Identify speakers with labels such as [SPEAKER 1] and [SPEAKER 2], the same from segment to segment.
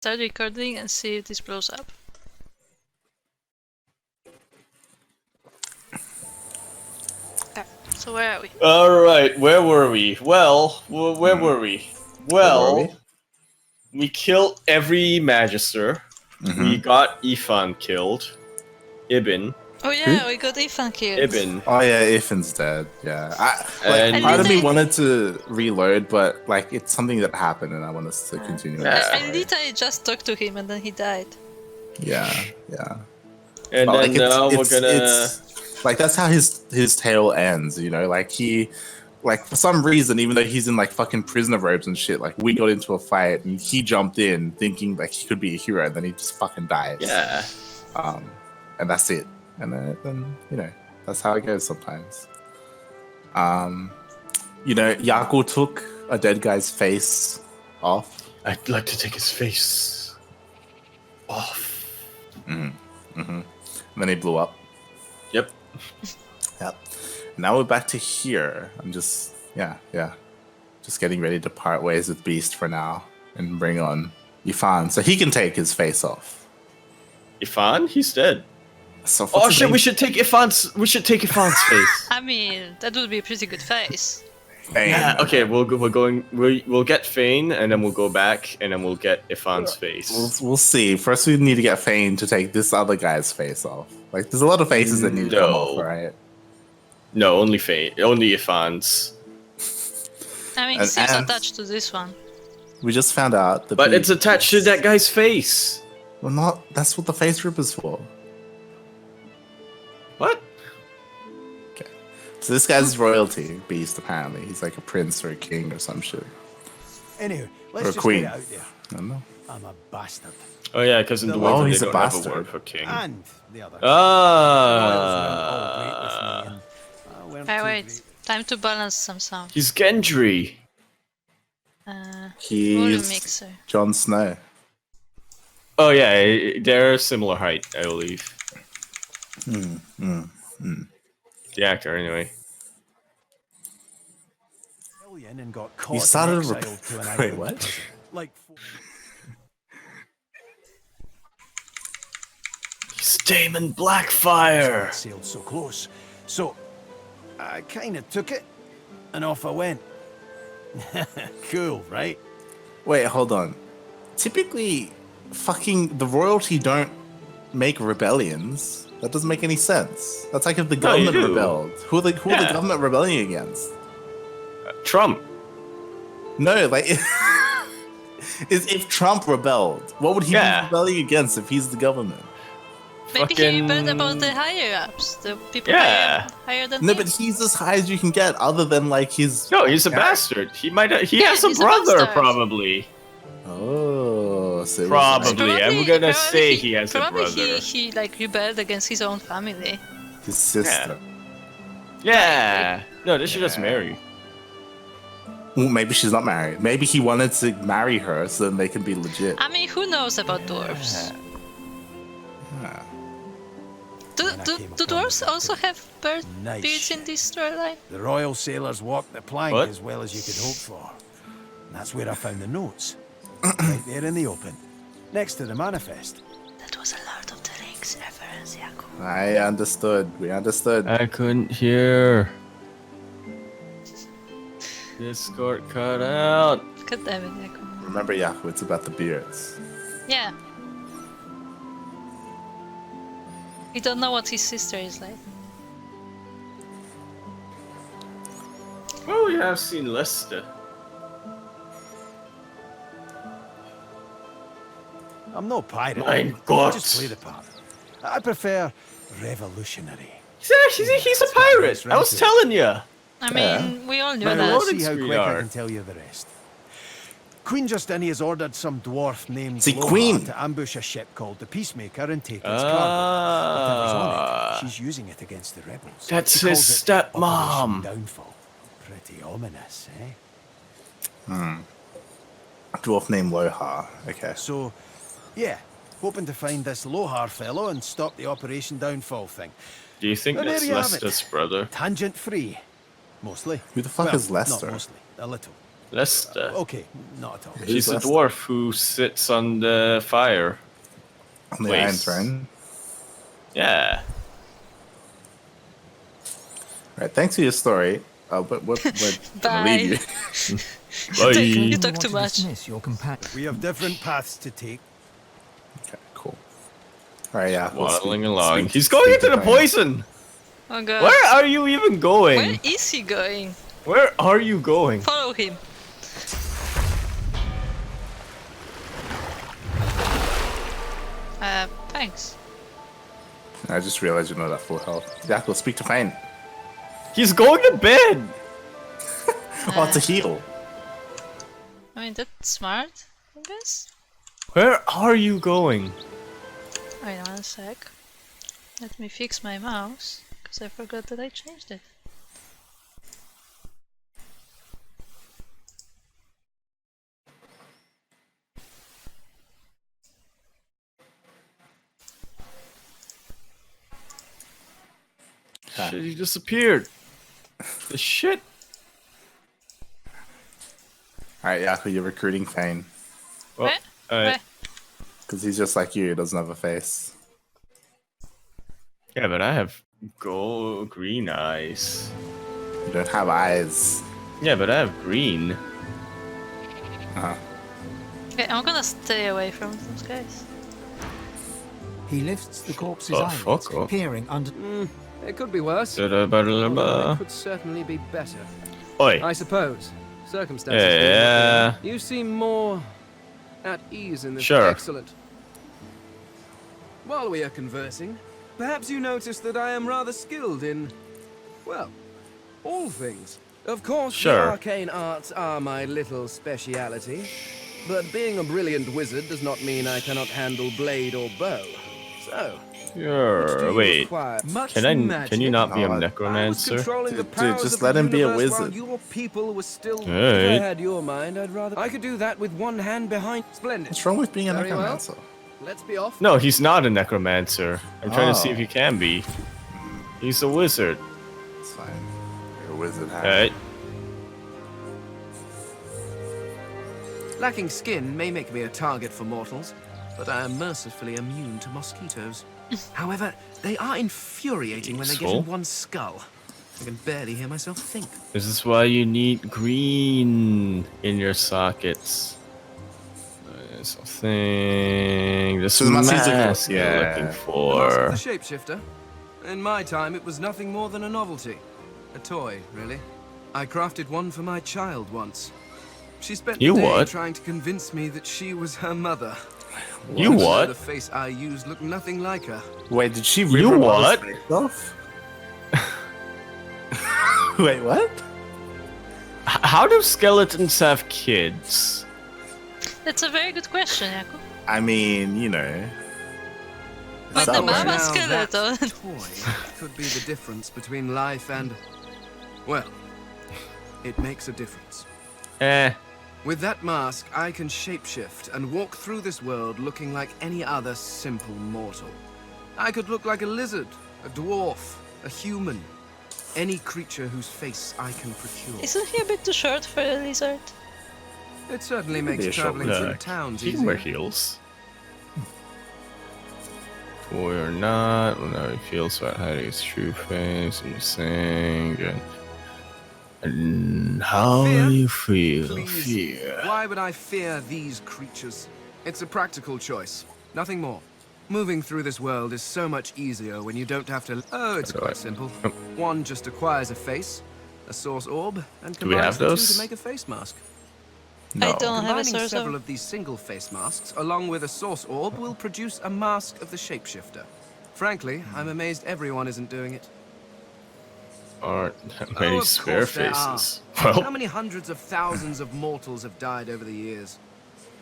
[SPEAKER 1] Start recording and see if this blows up. Okay, so where are we?
[SPEAKER 2] Alright, where were we? Well, where were we? Well, we killed every Magister. We got Ifan killed. Ibn.
[SPEAKER 1] Oh yeah, we got Ethan killed.
[SPEAKER 2] Ibn.
[SPEAKER 3] Oh yeah, Iffin's dead. Yeah,
[SPEAKER 2] And-
[SPEAKER 3] part of me
[SPEAKER 1] Literally-
[SPEAKER 3] wanted to reload, but like it's something that happened, and I want us to continue.
[SPEAKER 2] Yeah.
[SPEAKER 1] I literally just talked to him and then he died.
[SPEAKER 3] Yeah.
[SPEAKER 2] And
[SPEAKER 3] But,
[SPEAKER 2] then now we're gonna...
[SPEAKER 3] it's like that's how his tale ends. You know, like he, like for some reason, even though he's in like fucking prisoner robes and shit, like we got into a fight and he jumped in thinking like he could be a hero, and then he just fucking dies.
[SPEAKER 2] Yeah.
[SPEAKER 3] And that's it. And then you know that's how it goes sometimes. You know, Yaku took a dead guy's face off.
[SPEAKER 2] I'd like to take his face off.
[SPEAKER 3] And then he blew up.
[SPEAKER 2] Yep.
[SPEAKER 3] Yep. Now we're back to here. I'm just just getting ready to part ways with Beast for now and bring on Ifan so he can take his face off.
[SPEAKER 2] Ifan? He's dead.
[SPEAKER 3] So
[SPEAKER 2] Oh shit, we should take Ifan's face.
[SPEAKER 1] I mean, that would be a pretty good face.
[SPEAKER 2] Yeah, okay, we'll get Fane, and then we'll go back, and then we'll get Ifan's face.
[SPEAKER 3] We'll see. First, we need to get Fane to take this other guy's face off. Like, there's a lot of faces that need to come off, right?
[SPEAKER 2] No, only Fane. Only Ifan's.
[SPEAKER 1] I mean,
[SPEAKER 3] And-
[SPEAKER 1] it seems
[SPEAKER 3] and-
[SPEAKER 1] attached to this one.
[SPEAKER 3] We just found out that.
[SPEAKER 2] But it's attached to that guy's face.
[SPEAKER 3] Well, not. That's what the face ripper's for.
[SPEAKER 2] What?
[SPEAKER 3] Okay. So this guy's royalty, Beast. Apparently, he's like a prince or a king or some shit.
[SPEAKER 4] Anyway,
[SPEAKER 3] Or a
[SPEAKER 4] let's just
[SPEAKER 3] queen.
[SPEAKER 4] get it out there.
[SPEAKER 3] I don't know.
[SPEAKER 4] I'm a bastard.
[SPEAKER 2] Oh yeah, because in the
[SPEAKER 3] Oh,
[SPEAKER 2] way
[SPEAKER 3] he's
[SPEAKER 2] they
[SPEAKER 3] a
[SPEAKER 2] don't have a
[SPEAKER 3] bastard.
[SPEAKER 2] word for king.
[SPEAKER 4] And the other.
[SPEAKER 1] Okay, wait. Time to balance some sound.
[SPEAKER 2] He's Gendry.
[SPEAKER 1] Volume
[SPEAKER 3] He's
[SPEAKER 1] mixer.
[SPEAKER 3] Jon Snow.
[SPEAKER 2] Oh yeah, they're similar height, I believe. The actor, anyway.
[SPEAKER 4] And got caught
[SPEAKER 3] You started
[SPEAKER 4] and
[SPEAKER 3] a
[SPEAKER 4] exiled to an
[SPEAKER 3] Wait,
[SPEAKER 4] island
[SPEAKER 3] what?
[SPEAKER 4] prison. Like
[SPEAKER 2] He's Daemon Blackfire.
[SPEAKER 4] sailed so close. So I kind of took it, and off I went. Cool, right?
[SPEAKER 3] Wait, hold on. Typically, fucking the royalty don't make rebellions. That doesn't make any sense. That's like if the
[SPEAKER 2] No, you
[SPEAKER 3] government
[SPEAKER 2] do.
[SPEAKER 3] rebelled. Who are the
[SPEAKER 2] Yeah.
[SPEAKER 3] government rebelling against?
[SPEAKER 2] Trump.
[SPEAKER 3] No, like if Trump rebelled, what would he
[SPEAKER 2] Yeah.
[SPEAKER 3] be rebelling against if he's the government?
[SPEAKER 1] Maybe he
[SPEAKER 2] Fucking-
[SPEAKER 1] rebelled about the higher ups, the people
[SPEAKER 2] Yeah.
[SPEAKER 1] higher than
[SPEAKER 3] No,
[SPEAKER 1] him.
[SPEAKER 3] but he's as high as you can get, other than like his.
[SPEAKER 2] No, he's a
[SPEAKER 3] Yeah.
[SPEAKER 2] bastard. He might. He
[SPEAKER 1] Yeah,
[SPEAKER 2] has a
[SPEAKER 1] he's a
[SPEAKER 2] brother,
[SPEAKER 1] bastard.
[SPEAKER 2] probably.
[SPEAKER 3] Oh, so it was
[SPEAKER 2] Probably. I'm gonna say he has a
[SPEAKER 1] probably
[SPEAKER 2] brother.
[SPEAKER 1] he like rebelled against his own family.
[SPEAKER 3] like his sister.
[SPEAKER 2] Yeah. No, they should just marry.
[SPEAKER 3] Well, maybe she's not married. Maybe he wanted to marry her so then they can be legit.
[SPEAKER 1] I mean, who knows about dwarves?
[SPEAKER 3] Yeah.
[SPEAKER 1] Do dwarves also have bird
[SPEAKER 4] Nice.
[SPEAKER 1] beards in this storyline?
[SPEAKER 4] The royal sailors walked the plank
[SPEAKER 2] What?
[SPEAKER 4] as well as you could hope for. And that's where I found the notes. Right there in the open. Next to the manifest.
[SPEAKER 1] That was a Lord of the Rings reference, Yaku.
[SPEAKER 3] I understood. We understood.
[SPEAKER 2] I couldn't hear. Discord cut out.
[SPEAKER 1] God damn it, Yaku.
[SPEAKER 3] Remember, Yaku, it's about the beards.
[SPEAKER 1] Yeah. We don't know what his sister is like.
[SPEAKER 2] Well, we have seen Lester.
[SPEAKER 4] I'm no pirate.
[SPEAKER 2] Mein
[SPEAKER 4] I
[SPEAKER 2] Gott.
[SPEAKER 4] just play the part. I prefer revolutionary.
[SPEAKER 2] He's a pirate. I was telling you.
[SPEAKER 1] I mean, we all knew
[SPEAKER 2] My
[SPEAKER 1] that.
[SPEAKER 2] lord.
[SPEAKER 4] See how
[SPEAKER 2] Screen
[SPEAKER 4] quick I
[SPEAKER 2] art.
[SPEAKER 4] can tell you the rest. Queen Justini has ordered some dwarf named
[SPEAKER 3] See,
[SPEAKER 4] Lohar
[SPEAKER 3] Queen.
[SPEAKER 4] to ambush a ship called the Peacemaker and take its cargo. Whatever's on it, she's using it against the rebels.
[SPEAKER 2] That's
[SPEAKER 4] She calls
[SPEAKER 2] his
[SPEAKER 4] it
[SPEAKER 2] stepmom.
[SPEAKER 4] Operation Downfall. Pretty ominous, eh?
[SPEAKER 3] Dwarf named Lohar. Okay.
[SPEAKER 4] So, yeah, hoping to find this Lohar fellow and stop the Operation Downfall thing.
[SPEAKER 2] Do you think
[SPEAKER 4] And there
[SPEAKER 2] that's
[SPEAKER 4] you have it.
[SPEAKER 2] Lester's brother?
[SPEAKER 4] Tangent free. Mostly.
[SPEAKER 3] Who the fuck
[SPEAKER 4] Well,
[SPEAKER 3] is Lester?
[SPEAKER 4] Not mostly. A little.
[SPEAKER 2] Lesta.
[SPEAKER 4] Okay, not at all.
[SPEAKER 2] She's a
[SPEAKER 3] Lesta?
[SPEAKER 2] dwarf who sits on the fire.
[SPEAKER 3] On the Iron
[SPEAKER 2] Place.
[SPEAKER 3] Throne.
[SPEAKER 2] Yeah.
[SPEAKER 3] Right, thanks for your story. But we're gonna
[SPEAKER 1] Bye.
[SPEAKER 3] leave you.
[SPEAKER 1] You
[SPEAKER 2] Bye.
[SPEAKER 1] talk too much.
[SPEAKER 4] We have different paths to take.
[SPEAKER 3] Okay, cool. Alright, yeah. we'll
[SPEAKER 2] Waddling
[SPEAKER 3] speak-
[SPEAKER 2] along.
[SPEAKER 3] speak-
[SPEAKER 2] He's going
[SPEAKER 3] speak
[SPEAKER 2] into
[SPEAKER 3] to
[SPEAKER 2] the
[SPEAKER 3] Fang.
[SPEAKER 2] poison.
[SPEAKER 1] Oh god.
[SPEAKER 2] Where are you even going?
[SPEAKER 1] Where is he going?
[SPEAKER 2] Where are you going?
[SPEAKER 1] Follow him. Thanks.
[SPEAKER 3] I just realized you're not at full health. Yeah, we'll speak to Fane.
[SPEAKER 2] He's going to bed.
[SPEAKER 3] Oh, to heal.
[SPEAKER 1] I mean, that's smart, I guess.
[SPEAKER 2] Where are you going?
[SPEAKER 1] Wait one sec. Let me fix my mouse, because I forgot that I changed it.
[SPEAKER 2] Shit, he disappeared. The shit.
[SPEAKER 3] Alright, Yaku, you're recruiting Fane.
[SPEAKER 2] Well,
[SPEAKER 1] Where?
[SPEAKER 2] alright.
[SPEAKER 3] Because he's just like you, he doesn't have a face.
[SPEAKER 2] Yeah, but I have green eyes.
[SPEAKER 3] You don't have eyes.
[SPEAKER 2] Yeah, but I have green.
[SPEAKER 3] Uh-huh.
[SPEAKER 1] Okay, I'm gonna stay away from those guys.
[SPEAKER 5] He lifts the corpse's
[SPEAKER 2] Oh,
[SPEAKER 5] eyelids,
[SPEAKER 2] fuck off.
[SPEAKER 5] peering under.
[SPEAKER 6] It could be worse. It could certainly be better.
[SPEAKER 2] Oi.
[SPEAKER 6] I suppose. Circumstances.
[SPEAKER 2] Yeah.
[SPEAKER 6] You seem more at ease in this.
[SPEAKER 2] Sure.
[SPEAKER 6] Excellent. While we are conversing, perhaps you notice that I am rather skilled in, well, all things. Of course,
[SPEAKER 2] Sure.
[SPEAKER 6] the arcane arts are my little speciality, but being a brilliant wizard does not mean I cannot handle blade or bow. So, which do
[SPEAKER 2] Sure.
[SPEAKER 6] you
[SPEAKER 2] Wait.
[SPEAKER 6] require? Much
[SPEAKER 2] Can you
[SPEAKER 6] magic.
[SPEAKER 2] not be a
[SPEAKER 3] No, I-
[SPEAKER 6] I was
[SPEAKER 2] necromancer?
[SPEAKER 6] controlling the
[SPEAKER 3] Dude,
[SPEAKER 6] powers
[SPEAKER 3] just
[SPEAKER 6] of
[SPEAKER 3] let
[SPEAKER 6] the
[SPEAKER 3] him be a
[SPEAKER 6] universe while
[SPEAKER 3] wizard.
[SPEAKER 6] your people were still. If
[SPEAKER 2] Alright.
[SPEAKER 6] I had your mind, I'd rather. I could do that with one hand behind. Splendid.
[SPEAKER 3] What's wrong with being a
[SPEAKER 6] Very well.
[SPEAKER 3] necromancer?
[SPEAKER 6] Let's be off.
[SPEAKER 2] No, he's not a necromancer. I'm trying to see
[SPEAKER 3] Oh.
[SPEAKER 2] if he can be. He's a wizard.
[SPEAKER 3] It's fine. You're a wizard. Harry.
[SPEAKER 2] Alright.
[SPEAKER 6] Lacking skin may make me a target for mortals, but I am mercifully immune to mosquitoes. However, they are infuriating when they get
[SPEAKER 2] Useful.
[SPEAKER 6] in one's skull. I can barely hear myself think.
[SPEAKER 2] This is why you need green in your sockets. Something. This
[SPEAKER 3] So the mask is looking-
[SPEAKER 2] mask you're
[SPEAKER 3] yeah.
[SPEAKER 2] looking
[SPEAKER 6] The
[SPEAKER 2] for.
[SPEAKER 6] mask of the shapeshifter. In my time, it was nothing more than a novelty. A toy, really. I crafted one for my child once. She spent
[SPEAKER 2] You
[SPEAKER 6] the day
[SPEAKER 2] what?
[SPEAKER 6] trying to convince me that she was her mother.
[SPEAKER 2] You
[SPEAKER 6] Even though
[SPEAKER 2] what?
[SPEAKER 6] The face I used looked nothing like her.
[SPEAKER 3] Wait, did she rip
[SPEAKER 2] You
[SPEAKER 3] her mother's
[SPEAKER 2] what?
[SPEAKER 3] face off? Wait, what?
[SPEAKER 2] How do skeletons have kids?
[SPEAKER 1] That's a very good question, Yaku.
[SPEAKER 3] I mean, you know.
[SPEAKER 1] But
[SPEAKER 3] that
[SPEAKER 1] the
[SPEAKER 3] way.
[SPEAKER 1] mama
[SPEAKER 6] Now
[SPEAKER 1] skeleton.
[SPEAKER 6] that toy could be the difference between life and, well, it makes a difference.
[SPEAKER 2] Eh.
[SPEAKER 6] With that mask, I can shapeshift and walk through this world looking like any other simple mortal. I could look like a lizard, a dwarf, a human, any creature whose face I can procure.
[SPEAKER 1] Isn't he a bit too short for a lizard?
[SPEAKER 6] It certainly makes
[SPEAKER 3] be a short
[SPEAKER 6] traveling through
[SPEAKER 2] Look,
[SPEAKER 6] towns
[SPEAKER 2] he can wear
[SPEAKER 6] easier.
[SPEAKER 2] heels. Boy or not, well, now he feels about hiding his true face. I'm just saying. And how
[SPEAKER 6] Fear?
[SPEAKER 2] do you feel?
[SPEAKER 6] Please,
[SPEAKER 2] Fear.
[SPEAKER 6] why would I fear these creatures? It's a practical choice, nothing more. Moving through this world is so much easier when you don't have to. Oh, it's
[SPEAKER 2] How do
[SPEAKER 6] quite
[SPEAKER 2] I-
[SPEAKER 6] simple.
[SPEAKER 2] Oh.
[SPEAKER 6] One just acquires a face, a source orb, and
[SPEAKER 2] Do we
[SPEAKER 6] combines
[SPEAKER 2] have
[SPEAKER 6] the two
[SPEAKER 2] those?
[SPEAKER 6] to make a face mask.
[SPEAKER 3] No.
[SPEAKER 1] I don't have a
[SPEAKER 6] Combining
[SPEAKER 1] source
[SPEAKER 6] several
[SPEAKER 1] of.
[SPEAKER 6] of these single face masks along with a source orb will produce a mask of the shapeshifter. Frankly, I'm amazed everyone isn't doing it.
[SPEAKER 2] Aren't that many
[SPEAKER 6] of
[SPEAKER 2] spare
[SPEAKER 6] course there are.
[SPEAKER 2] faces?
[SPEAKER 6] How
[SPEAKER 2] Well,
[SPEAKER 6] many hundreds of thousands of mortals have died over the years?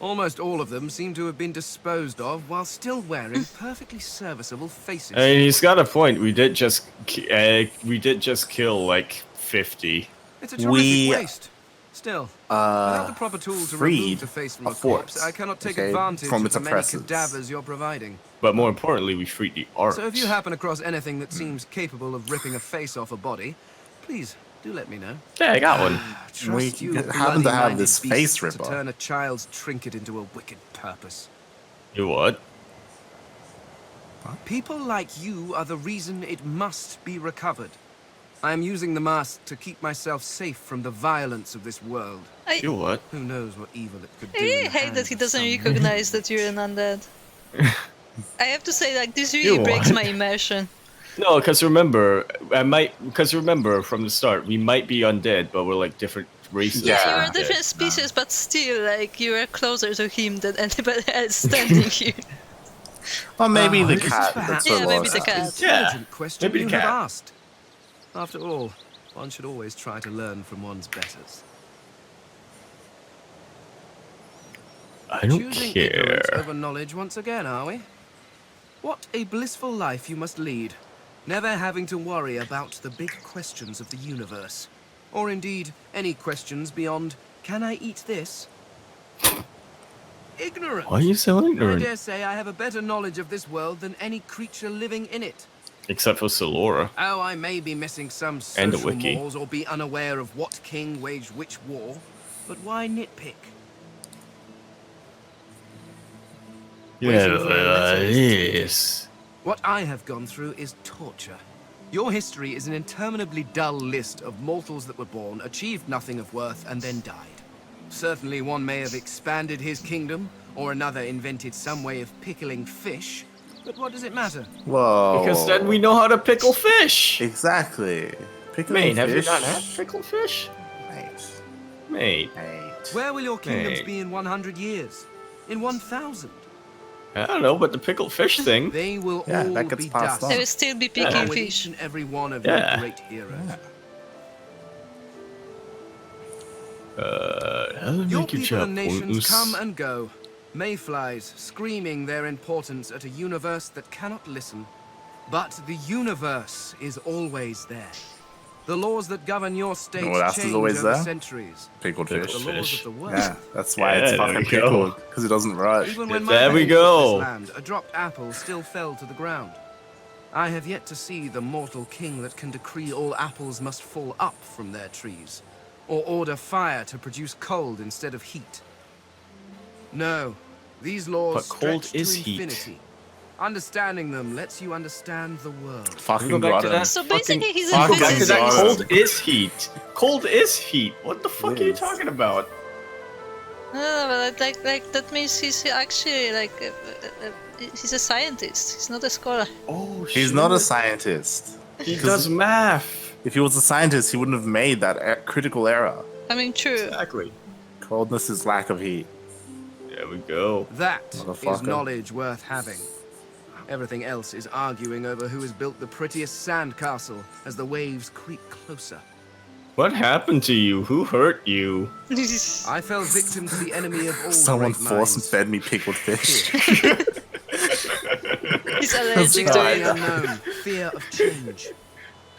[SPEAKER 6] Almost all of them seem to have been disposed of while still wearing perfectly serviceable faces.
[SPEAKER 2] I mean, he's got a point. We did just kill like 50.
[SPEAKER 6] It's a terrific
[SPEAKER 3] We,
[SPEAKER 6] waste. Still, without the
[SPEAKER 3] Uh,
[SPEAKER 6] proper tool to
[SPEAKER 3] freed
[SPEAKER 6] remove the face from
[SPEAKER 3] a
[SPEAKER 6] a corpse,
[SPEAKER 3] corpse,
[SPEAKER 6] I cannot take
[SPEAKER 3] okay,
[SPEAKER 6] advantage
[SPEAKER 3] from
[SPEAKER 6] of
[SPEAKER 3] its
[SPEAKER 6] the many
[SPEAKER 3] oppressors.
[SPEAKER 6] cadavers you're providing.
[SPEAKER 2] But more importantly, we freed the art.
[SPEAKER 6] So if you happen across anything that seems capable of ripping a face off a body, please do let me know.
[SPEAKER 2] Yeah, I got one.
[SPEAKER 6] Trust
[SPEAKER 3] We
[SPEAKER 6] you
[SPEAKER 3] happen to have
[SPEAKER 6] bloody-minded
[SPEAKER 3] this face
[SPEAKER 6] beasts to
[SPEAKER 3] ripper.
[SPEAKER 6] turn a child's trinket into a wicked purpose.
[SPEAKER 2] You what?
[SPEAKER 6] People like you are the reason it must be recovered. I am using the mask to keep myself safe from the violence of this world.
[SPEAKER 2] You what?
[SPEAKER 6] Who knows what evil it could do
[SPEAKER 1] I
[SPEAKER 6] in
[SPEAKER 1] really
[SPEAKER 6] the
[SPEAKER 1] hate
[SPEAKER 6] hands
[SPEAKER 1] that he
[SPEAKER 6] of
[SPEAKER 1] doesn't
[SPEAKER 6] some
[SPEAKER 1] recognize that you're an undead. I have to say, like, this
[SPEAKER 2] You
[SPEAKER 1] really breaks
[SPEAKER 2] what?
[SPEAKER 1] my immersion.
[SPEAKER 2] No, because remember, from the start, we might be undead, but we're like different races.
[SPEAKER 1] Yeah,
[SPEAKER 3] Yeah.
[SPEAKER 1] you're a different species, but still, like, you are closer to him than anybody else standing here.
[SPEAKER 3] Or maybe the
[SPEAKER 6] This is
[SPEAKER 3] cat.
[SPEAKER 6] perhaps
[SPEAKER 3] That's
[SPEAKER 1] Yeah,
[SPEAKER 3] what
[SPEAKER 1] maybe
[SPEAKER 3] was.
[SPEAKER 1] the cat.
[SPEAKER 6] intelligent question
[SPEAKER 2] maybe the
[SPEAKER 6] you have
[SPEAKER 2] cat.
[SPEAKER 6] asked. After all, one should always try to learn from one's betters.
[SPEAKER 2] I don't
[SPEAKER 6] Choosing
[SPEAKER 2] care.
[SPEAKER 6] ignorance over knowledge once again, are we? What a blissful life you must lead, never having to worry about the big questions of the universe. Or indeed, any questions beyond, can I eat this? Ignorant!
[SPEAKER 2] Why are you so
[SPEAKER 6] I
[SPEAKER 2] ignorant?
[SPEAKER 6] dare say I have a better knowledge of this world than any creature living in it.
[SPEAKER 2] Except for Solora.
[SPEAKER 6] Oh, I may be missing some
[SPEAKER 2] And the
[SPEAKER 6] social
[SPEAKER 2] wiki.
[SPEAKER 6] mores or be unaware of what king waged which war, but why nitpick? Waiting for a letter is
[SPEAKER 2] Yes.
[SPEAKER 6] What I have gone through is torture. Your history is an interminably dull list of mortals that were born, achieved nothing of worth, and then died. Certainly one may have expanded his kingdom, or another invented some way of pickling fish, but what does it matter?
[SPEAKER 3] Whoa.
[SPEAKER 2] Because then we know how to pickle fish.
[SPEAKER 3] Exactly. Pickling
[SPEAKER 2] Mate, have you
[SPEAKER 3] fish.
[SPEAKER 2] not had pickled fish?
[SPEAKER 3] Mate.
[SPEAKER 2] Mate,
[SPEAKER 3] Mate.
[SPEAKER 6] Where will your kingdoms
[SPEAKER 2] Hey.
[SPEAKER 6] be in 100 years? In 1,000?
[SPEAKER 2] I don't know, but the pickled fish thing.
[SPEAKER 6] They will
[SPEAKER 3] Yeah,
[SPEAKER 6] all
[SPEAKER 3] that gets
[SPEAKER 6] be
[SPEAKER 3] passed
[SPEAKER 6] dust.
[SPEAKER 3] on.
[SPEAKER 1] They will still be
[SPEAKER 6] Along
[SPEAKER 1] picking
[SPEAKER 6] with
[SPEAKER 1] fish.
[SPEAKER 6] each and every one of
[SPEAKER 2] Yeah.
[SPEAKER 6] your great heroes.
[SPEAKER 2] Doesn't
[SPEAKER 6] Your
[SPEAKER 2] make you
[SPEAKER 6] people
[SPEAKER 2] chop
[SPEAKER 6] and nations
[SPEAKER 2] us.
[SPEAKER 6] come and go, mayflies screaming their importance at a universe that cannot listen. But the universe is always there. The laws that govern your state
[SPEAKER 3] what else is
[SPEAKER 6] change
[SPEAKER 3] always
[SPEAKER 6] over
[SPEAKER 3] there?
[SPEAKER 6] centuries.
[SPEAKER 3] Pickled
[SPEAKER 2] Pickled
[SPEAKER 3] fish.
[SPEAKER 6] The laws
[SPEAKER 2] Fish.
[SPEAKER 6] of the world.
[SPEAKER 3] Yeah, that's why
[SPEAKER 2] Yeah,
[SPEAKER 3] it's
[SPEAKER 2] there
[SPEAKER 3] fucking
[SPEAKER 2] we go.
[SPEAKER 3] pickled, because it doesn't rot.
[SPEAKER 6] Even when
[SPEAKER 2] There
[SPEAKER 6] my
[SPEAKER 2] we
[SPEAKER 6] people took
[SPEAKER 2] go.
[SPEAKER 6] this land, a dropped apple still fell to the ground. I have yet to see the mortal king that can decree all apples must fall up from their trees, or order fire to produce cold instead of heat. No, these laws
[SPEAKER 2] But cold
[SPEAKER 6] stretch
[SPEAKER 2] is
[SPEAKER 6] to
[SPEAKER 2] heat.
[SPEAKER 6] infinity. Understanding them lets you understand the world.
[SPEAKER 3] Fucking
[SPEAKER 2] Go back
[SPEAKER 3] got
[SPEAKER 2] to
[SPEAKER 3] him.
[SPEAKER 2] that.
[SPEAKER 1] So
[SPEAKER 2] fucking-
[SPEAKER 1] basically he's a
[SPEAKER 2] Go back to
[SPEAKER 1] physicist.
[SPEAKER 2] that.
[SPEAKER 3] Fucking
[SPEAKER 2] Cold is heat. Cold is heat. What the fuck are you
[SPEAKER 3] Yes.
[SPEAKER 2] talking about?
[SPEAKER 1] No, but like that means he's actually like he's a scientist. He's not a scholar.
[SPEAKER 2] Oh,
[SPEAKER 3] He's not a scientist.
[SPEAKER 2] He does math.
[SPEAKER 3] If he was a scientist, he wouldn't have made that critical error.
[SPEAKER 1] I mean, true.
[SPEAKER 2] Exactly.
[SPEAKER 3] Coldness is lack of heat.
[SPEAKER 2] There we go.
[SPEAKER 6] That is
[SPEAKER 3] Motherfucker.
[SPEAKER 6] knowledge worth having. Everything else is arguing over who has built the prettiest sandcastle as the waves creep closer.
[SPEAKER 2] What happened to you? Who hurt you?
[SPEAKER 6] I fell victim to the enemy of all
[SPEAKER 3] Someone
[SPEAKER 6] great
[SPEAKER 3] force
[SPEAKER 6] minds.
[SPEAKER 3] fed me pickled fish.
[SPEAKER 1] He's allergic
[SPEAKER 6] Fear
[SPEAKER 1] to
[SPEAKER 6] of
[SPEAKER 1] it.
[SPEAKER 6] the unknown, fear of change.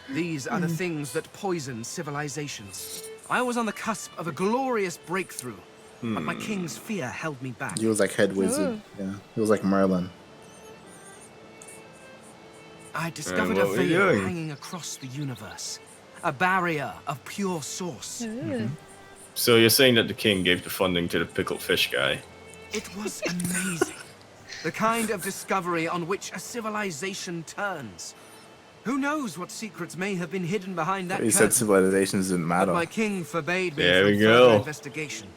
[SPEAKER 6] These are the things that poison civilizations. I was on the cusp of a glorious breakthrough, but my king's fear held me back.
[SPEAKER 3] He was like head wizard. Yeah, he was like Merlin.
[SPEAKER 6] I discovered
[SPEAKER 2] what
[SPEAKER 6] a
[SPEAKER 2] were you
[SPEAKER 6] veil
[SPEAKER 2] doing?
[SPEAKER 6] hanging across the universe, a barrier of pure source.
[SPEAKER 2] So you're saying that the king gave the funding to the pickled fish guy?
[SPEAKER 6] It was amazing. The kind of discovery on which a civilization turns. Who knows what secrets may have been hidden behind that
[SPEAKER 3] He said
[SPEAKER 6] curtain,
[SPEAKER 3] civilizations didn't
[SPEAKER 6] but
[SPEAKER 3] matter.
[SPEAKER 6] my king forbade me
[SPEAKER 2] There
[SPEAKER 6] from
[SPEAKER 2] we
[SPEAKER 6] further
[SPEAKER 2] go.
[SPEAKER 6] investigation.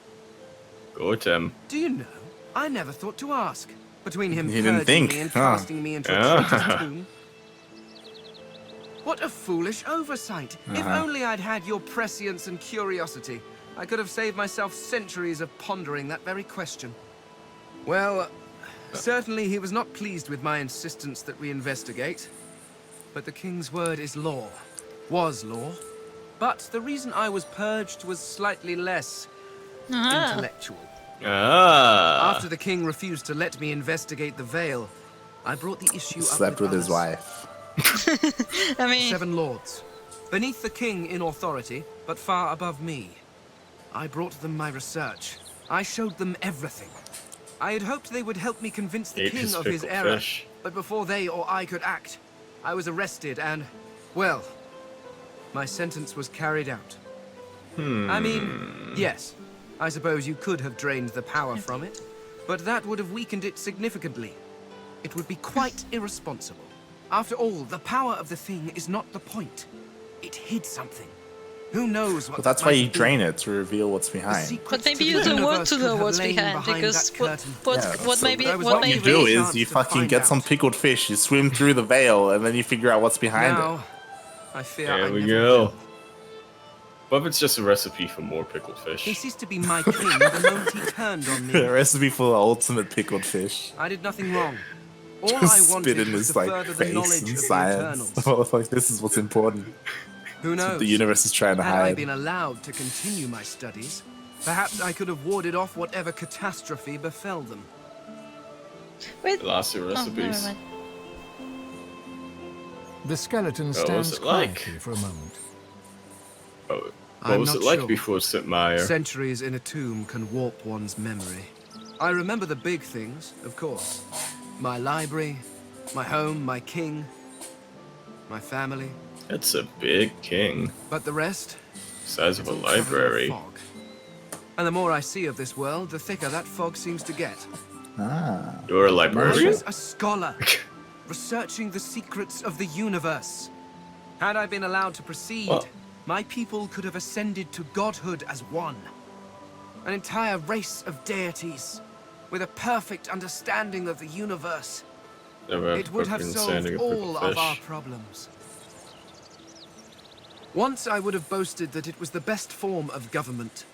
[SPEAKER 2] Go Tim.
[SPEAKER 6] Do you know, I never thought to ask. Between him
[SPEAKER 3] He didn't
[SPEAKER 6] purging
[SPEAKER 3] think,
[SPEAKER 6] me and
[SPEAKER 3] huh?
[SPEAKER 6] casting me into a
[SPEAKER 2] Ah.
[SPEAKER 6] traitor's tomb. What a foolish oversight. If only I'd had your prescience and curiosity, I could have saved myself centuries of pondering that very question. Well, certainly he was not pleased with my insistence that we investigate. But the king's word is law. Was law. But the reason I was purged was slightly less intellectual.
[SPEAKER 2] Ah.
[SPEAKER 6] After the king refused to let me investigate the veil, I brought the issue up
[SPEAKER 3] Slept with his
[SPEAKER 6] others.
[SPEAKER 3] wife.
[SPEAKER 1] I mean,
[SPEAKER 6] 7 lords, beneath the king in authority, but far above me. I brought them my research. I showed them everything. I had hoped they would help me convince the
[SPEAKER 2] Ate
[SPEAKER 6] king
[SPEAKER 2] his
[SPEAKER 6] of his
[SPEAKER 2] pickled
[SPEAKER 6] error,
[SPEAKER 2] fish.
[SPEAKER 6] but before they or I could act, I was arrested and, well, my sentence was carried out. I mean, yes, I suppose you could have drained the power from it, but that would have weakened it significantly. It would be quite irresponsible. After all, the power of the thing is not the point. It hid something. Who knows what
[SPEAKER 3] But that's
[SPEAKER 6] that
[SPEAKER 3] why
[SPEAKER 6] might
[SPEAKER 3] you
[SPEAKER 6] be?
[SPEAKER 3] drain it to reveal what's
[SPEAKER 6] The
[SPEAKER 3] behind.
[SPEAKER 6] secrets
[SPEAKER 1] But maybe
[SPEAKER 6] to
[SPEAKER 1] you
[SPEAKER 6] the
[SPEAKER 1] don't want
[SPEAKER 6] universe
[SPEAKER 1] to
[SPEAKER 6] could
[SPEAKER 1] know
[SPEAKER 6] have
[SPEAKER 1] what's
[SPEAKER 6] lain
[SPEAKER 1] behind,
[SPEAKER 6] behind
[SPEAKER 1] because
[SPEAKER 6] that
[SPEAKER 1] what
[SPEAKER 6] curtain.
[SPEAKER 1] what
[SPEAKER 3] so
[SPEAKER 1] maybe
[SPEAKER 6] there was
[SPEAKER 1] what
[SPEAKER 6] not
[SPEAKER 3] What you
[SPEAKER 1] maybe
[SPEAKER 3] do
[SPEAKER 6] chance
[SPEAKER 3] is you
[SPEAKER 6] to
[SPEAKER 3] fucking
[SPEAKER 6] find
[SPEAKER 3] get some
[SPEAKER 6] out.
[SPEAKER 3] pickled fish, you swim through the veil, and then you figure out what's behind it.
[SPEAKER 6] Now, I fear
[SPEAKER 2] There
[SPEAKER 6] I
[SPEAKER 2] we
[SPEAKER 6] never
[SPEAKER 2] go.
[SPEAKER 6] will.
[SPEAKER 2] What if it's just a recipe for more pickled fish?
[SPEAKER 6] He ceased to be my king the moment he turned on me.
[SPEAKER 3] A recipe for the ultimate pickled fish.
[SPEAKER 6] I did nothing wrong. All I
[SPEAKER 3] Just
[SPEAKER 6] wanted
[SPEAKER 3] spit in
[SPEAKER 6] was
[SPEAKER 3] his
[SPEAKER 6] to
[SPEAKER 3] like
[SPEAKER 6] further the
[SPEAKER 3] face
[SPEAKER 6] knowledge
[SPEAKER 3] and
[SPEAKER 6] of the
[SPEAKER 3] science.
[SPEAKER 6] Eternals.
[SPEAKER 3] Like this is what's important.
[SPEAKER 6] Who
[SPEAKER 3] That's what
[SPEAKER 6] knows?
[SPEAKER 3] the universe is trying to
[SPEAKER 6] Had I
[SPEAKER 3] hide.
[SPEAKER 6] been allowed to continue my studies, perhaps I could have warded off whatever catastrophe befell them.
[SPEAKER 1] Wait.
[SPEAKER 2] The last two
[SPEAKER 1] Oh, never
[SPEAKER 2] recipes.
[SPEAKER 1] mind.
[SPEAKER 5] The skeleton
[SPEAKER 2] was
[SPEAKER 5] stands
[SPEAKER 2] it like?
[SPEAKER 5] quietly for a moment.
[SPEAKER 2] What
[SPEAKER 6] I'm
[SPEAKER 2] was
[SPEAKER 6] not
[SPEAKER 2] it like
[SPEAKER 6] sure.
[SPEAKER 2] before St. Meyer?
[SPEAKER 6] Centuries in a tomb can warp one's memory. I remember the big things, of course. My library, my home, my king, my family.
[SPEAKER 2] It's a big king.
[SPEAKER 6] But the rest,
[SPEAKER 2] Size of
[SPEAKER 6] it's
[SPEAKER 2] a
[SPEAKER 6] all covered in
[SPEAKER 2] library.
[SPEAKER 6] fog. And the more I see of this world, the thicker that fog seems to get.
[SPEAKER 3] Ah.
[SPEAKER 2] You're a
[SPEAKER 6] I
[SPEAKER 2] librarian?
[SPEAKER 6] was a scholar, researching the secrets of the universe. Had I been allowed to proceed,
[SPEAKER 2] Well-
[SPEAKER 6] my people could have ascended to godhood as one. An entire race of deities, with a perfect understanding of the universe.
[SPEAKER 2] Never
[SPEAKER 6] It would have
[SPEAKER 2] fucking
[SPEAKER 6] solved
[SPEAKER 2] standing a
[SPEAKER 6] all
[SPEAKER 2] pickled
[SPEAKER 6] of our
[SPEAKER 2] fish.
[SPEAKER 6] problems. Once I would have boasted that it was the best form of government.